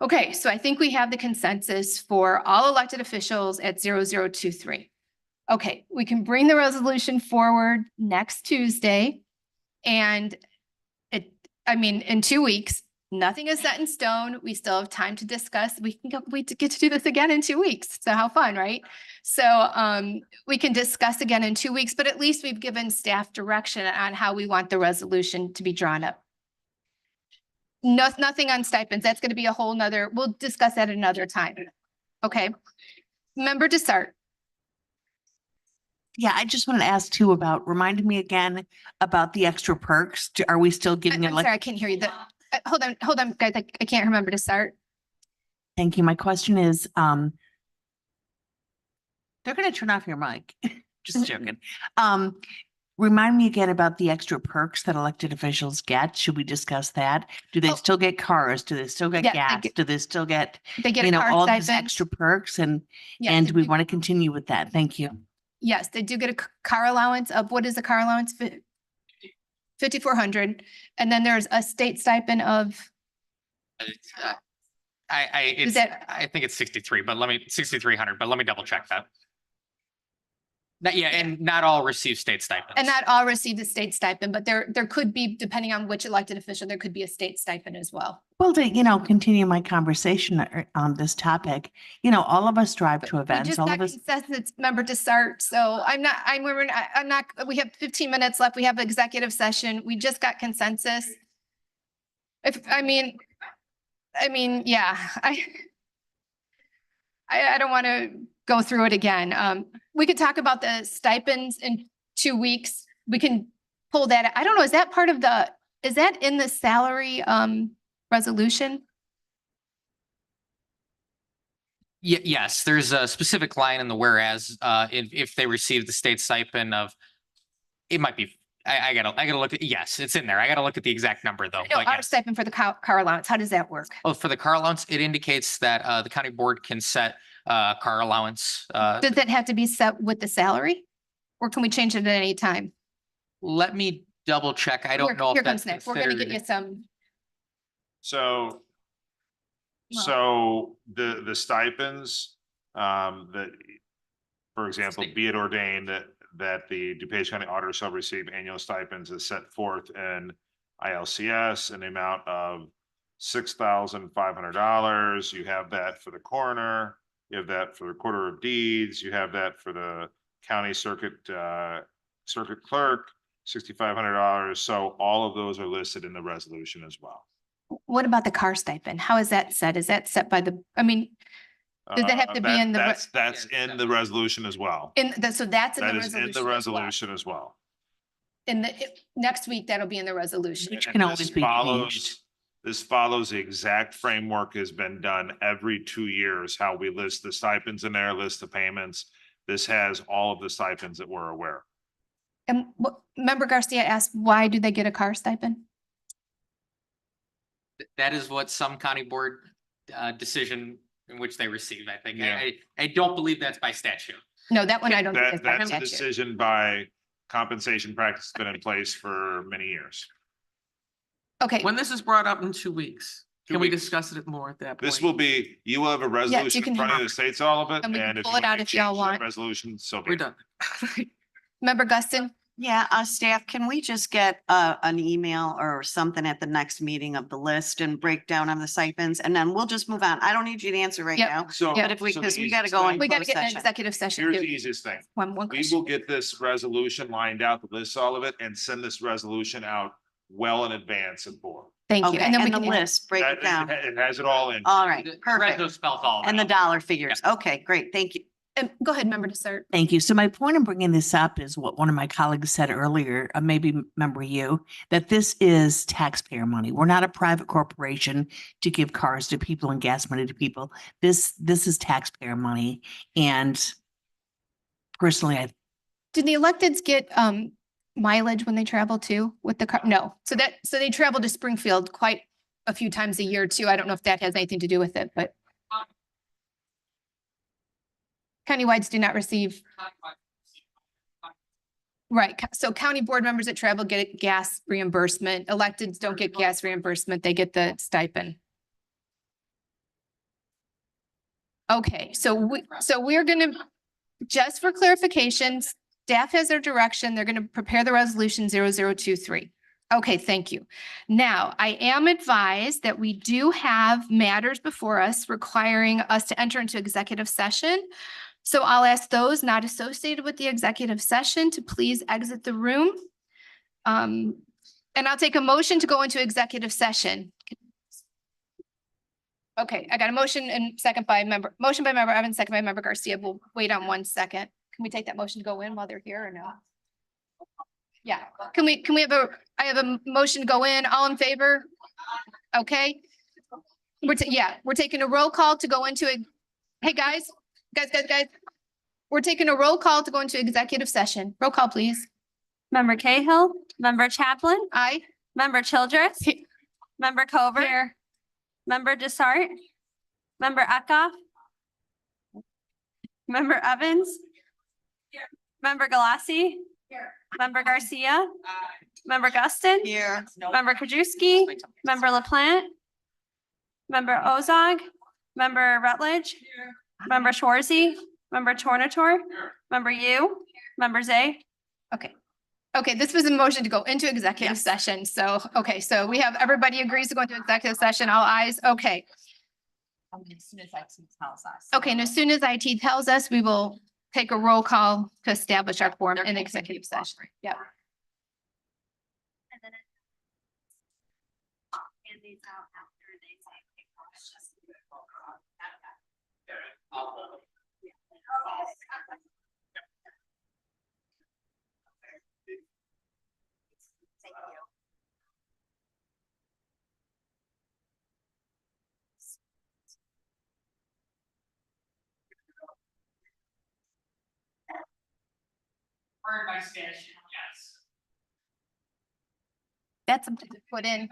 Okay, so I think we have the consensus for all elected officials at 0023. Okay, we can bring the resolution forward next Tuesday. And in 2 weeks, nothing is set in stone. We still have time to discuss. We get to do this again in 2 weeks. So how fun, right? So we can discuss again in 2 weeks, but at least we've given staff direction on how we want the resolution to be drawn up. Nothing on stipends. That's going to be a whole nother, we'll discuss that another time. Okay. Member Desart. Yeah, I just want to ask too about, remind me again about the extra perks. Are we still giving I'm it like? sorry, I can't hear you. Hold on, guys. I can't remember to start. Thank you. My question is, they're going to turn off your mic. Just joking. Remind me again about the extra perks that elected officials get. Should we discuss that? Do they still get cars? Do they still get Yeah, gas? Do they still get, They get a car all of these stipend. extra perks? And Yes, do we want to continue with that? Thank you. Yes, they do get a car allowance of, what is the car allowance? 5,400. And then there's a state stipend of, I think it's 63, but 6,300, but let me double check that. And not all receive state stipends. and not all receive the state stipend, but there could be, depending on which elected official, there could be a state stipend as well. Well, to, continue my conversation on this topic, all of us drive to We events, just all got of us. consensus, member to start. So I'm not, we have 15 minutes left. We have executive session. We just got consensus. Yeah, I don't want to go through it again. We could talk about the stipends in 2 weeks. We can pull that. I don't know, is that part of is that in the salary resolution? Yes, there's a specific line in the whereas, if they receive the state stipend of, it might be, I gotta look at, yes, it's in there. I gotta look at the exact number though. No, But our yes. stipend for the car allowance. How does that work? Oh, for the car allowance, it indicates that the county board can set car allowance. Does that have to be set with the salary? Or can we change it at any time? Let me double check. I don't know Here if that's comes Nick. We're gonna get you considered. some. So the stipends, that, for example, be it ordained that the DuPage County Auditor shall receive annual stipends as set forth in ILCS in the amount of $6,500. You have that for the coroner, you have that for the recorder of deeds, you have that for the county circuit clerk, $6,500. So all of those are listed in the resolution as well. What about the car stipend? How is that set? Is that set by does that have to be in the? That's in the resolution as well. So that's in the That is resolution. in the resolution as well. Next week, that'll be in the resolution. Which And can always this be changed. This follows the exact framework has been done every 2 years, how we list the stipends in there, list the payments. This has all of the stipends that we're aware. And Member Garcia asked, why do they get a car stipend? That is what some county board decision in which they receive, I think. Yeah. I don't believe that's by statute. No, that one I don't think is by That's a statute. decision by compensation practice that's been in place for many years. Okay, When this is brought up in 2 weeks, 2 can we weeks. discuss it more at that point? This will be, you will have a resolution can in front of have- you that states all of it. And we can And if pull you it out want to if y'all change that want. resolution, so be We're it. done. Member Guston? Yeah, staff, can we just get an email or something at the next meeting of the list and breakdown of the stipends? And then we'll just move on. I don't need you to answer right Yep. now. So. But if we, so because the we gotta easiest go thing- in We gotta closed get an session. executive session Here's the too. easiest thing. One We question. will get this resolution lined out, that lists all of it, and send this resolution out well in advance of board. Thank you. Okay, And then we and the can. list, break it down. It has it all in. All right, The perfect. Reso spells all of it And the out. dollar figures. Okay, great. Thank you. Go ahead, Member Desert. Thank you. So my point in bringing this up is what one of my colleagues said earlier, maybe remember you, that this is taxpayer money. We're not a private corporation to give cars to people and gas money to people. This is taxpayer money. And personally, Do the electeds get mileage when they travel too with the car? No. So they travel to Springfield quite a few times a year too. I don't know if that has anything to do with it, but countywides do not receive. Right, so county board members that travel get gas reimbursement, electeds don't get gas reimbursement, they get the stipend. Okay, so we're gonna, just for clarification, staff has their direction, they're gonna prepare the resolution 0023. Okay, thank you. Now, I am advised that we do have matters before us requiring us to enter into executive session. So I'll ask those not associated with the executive session to please exit the room. And I'll take a motion to go into executive session. Okay, I got a motion and motion by member Evans, second by member Garcia. We'll wait on 1 second. Can we take that motion to go in while they're here or no? Yeah, can we I have a motion to go in, all in favor? Okay. We're taking a roll call to go into hey, guys. We're taking a roll call to go into executive session. Roll call, please. Member Cahill, member Chaplin, Aye. member Childress, member Covert, Here. member Desart, member Eckhoff, member Evans, member Galassi, member Garcia, member Guston, Here. member Krajewski, member LaPlante, member Ozog, member Rutledge, member Schwarzy, member Tornator, member Yu, member Zay. Okay, this was a motion to go into executive session. So, okay, so we have, everybody agrees to go into executive session, all ayes, okay. As soon as IT tells us. Okay, and as soon as IT tells us, we will take a roll call to establish our quorum in executive session. Yep. Heard my station, yes. That's something to put in,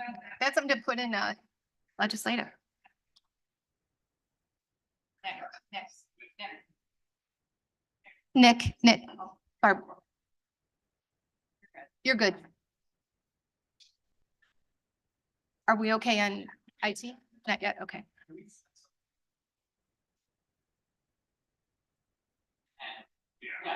legislative. Nick, Barb. You're good. Are we okay on IT? Not yet, okay. Yeah.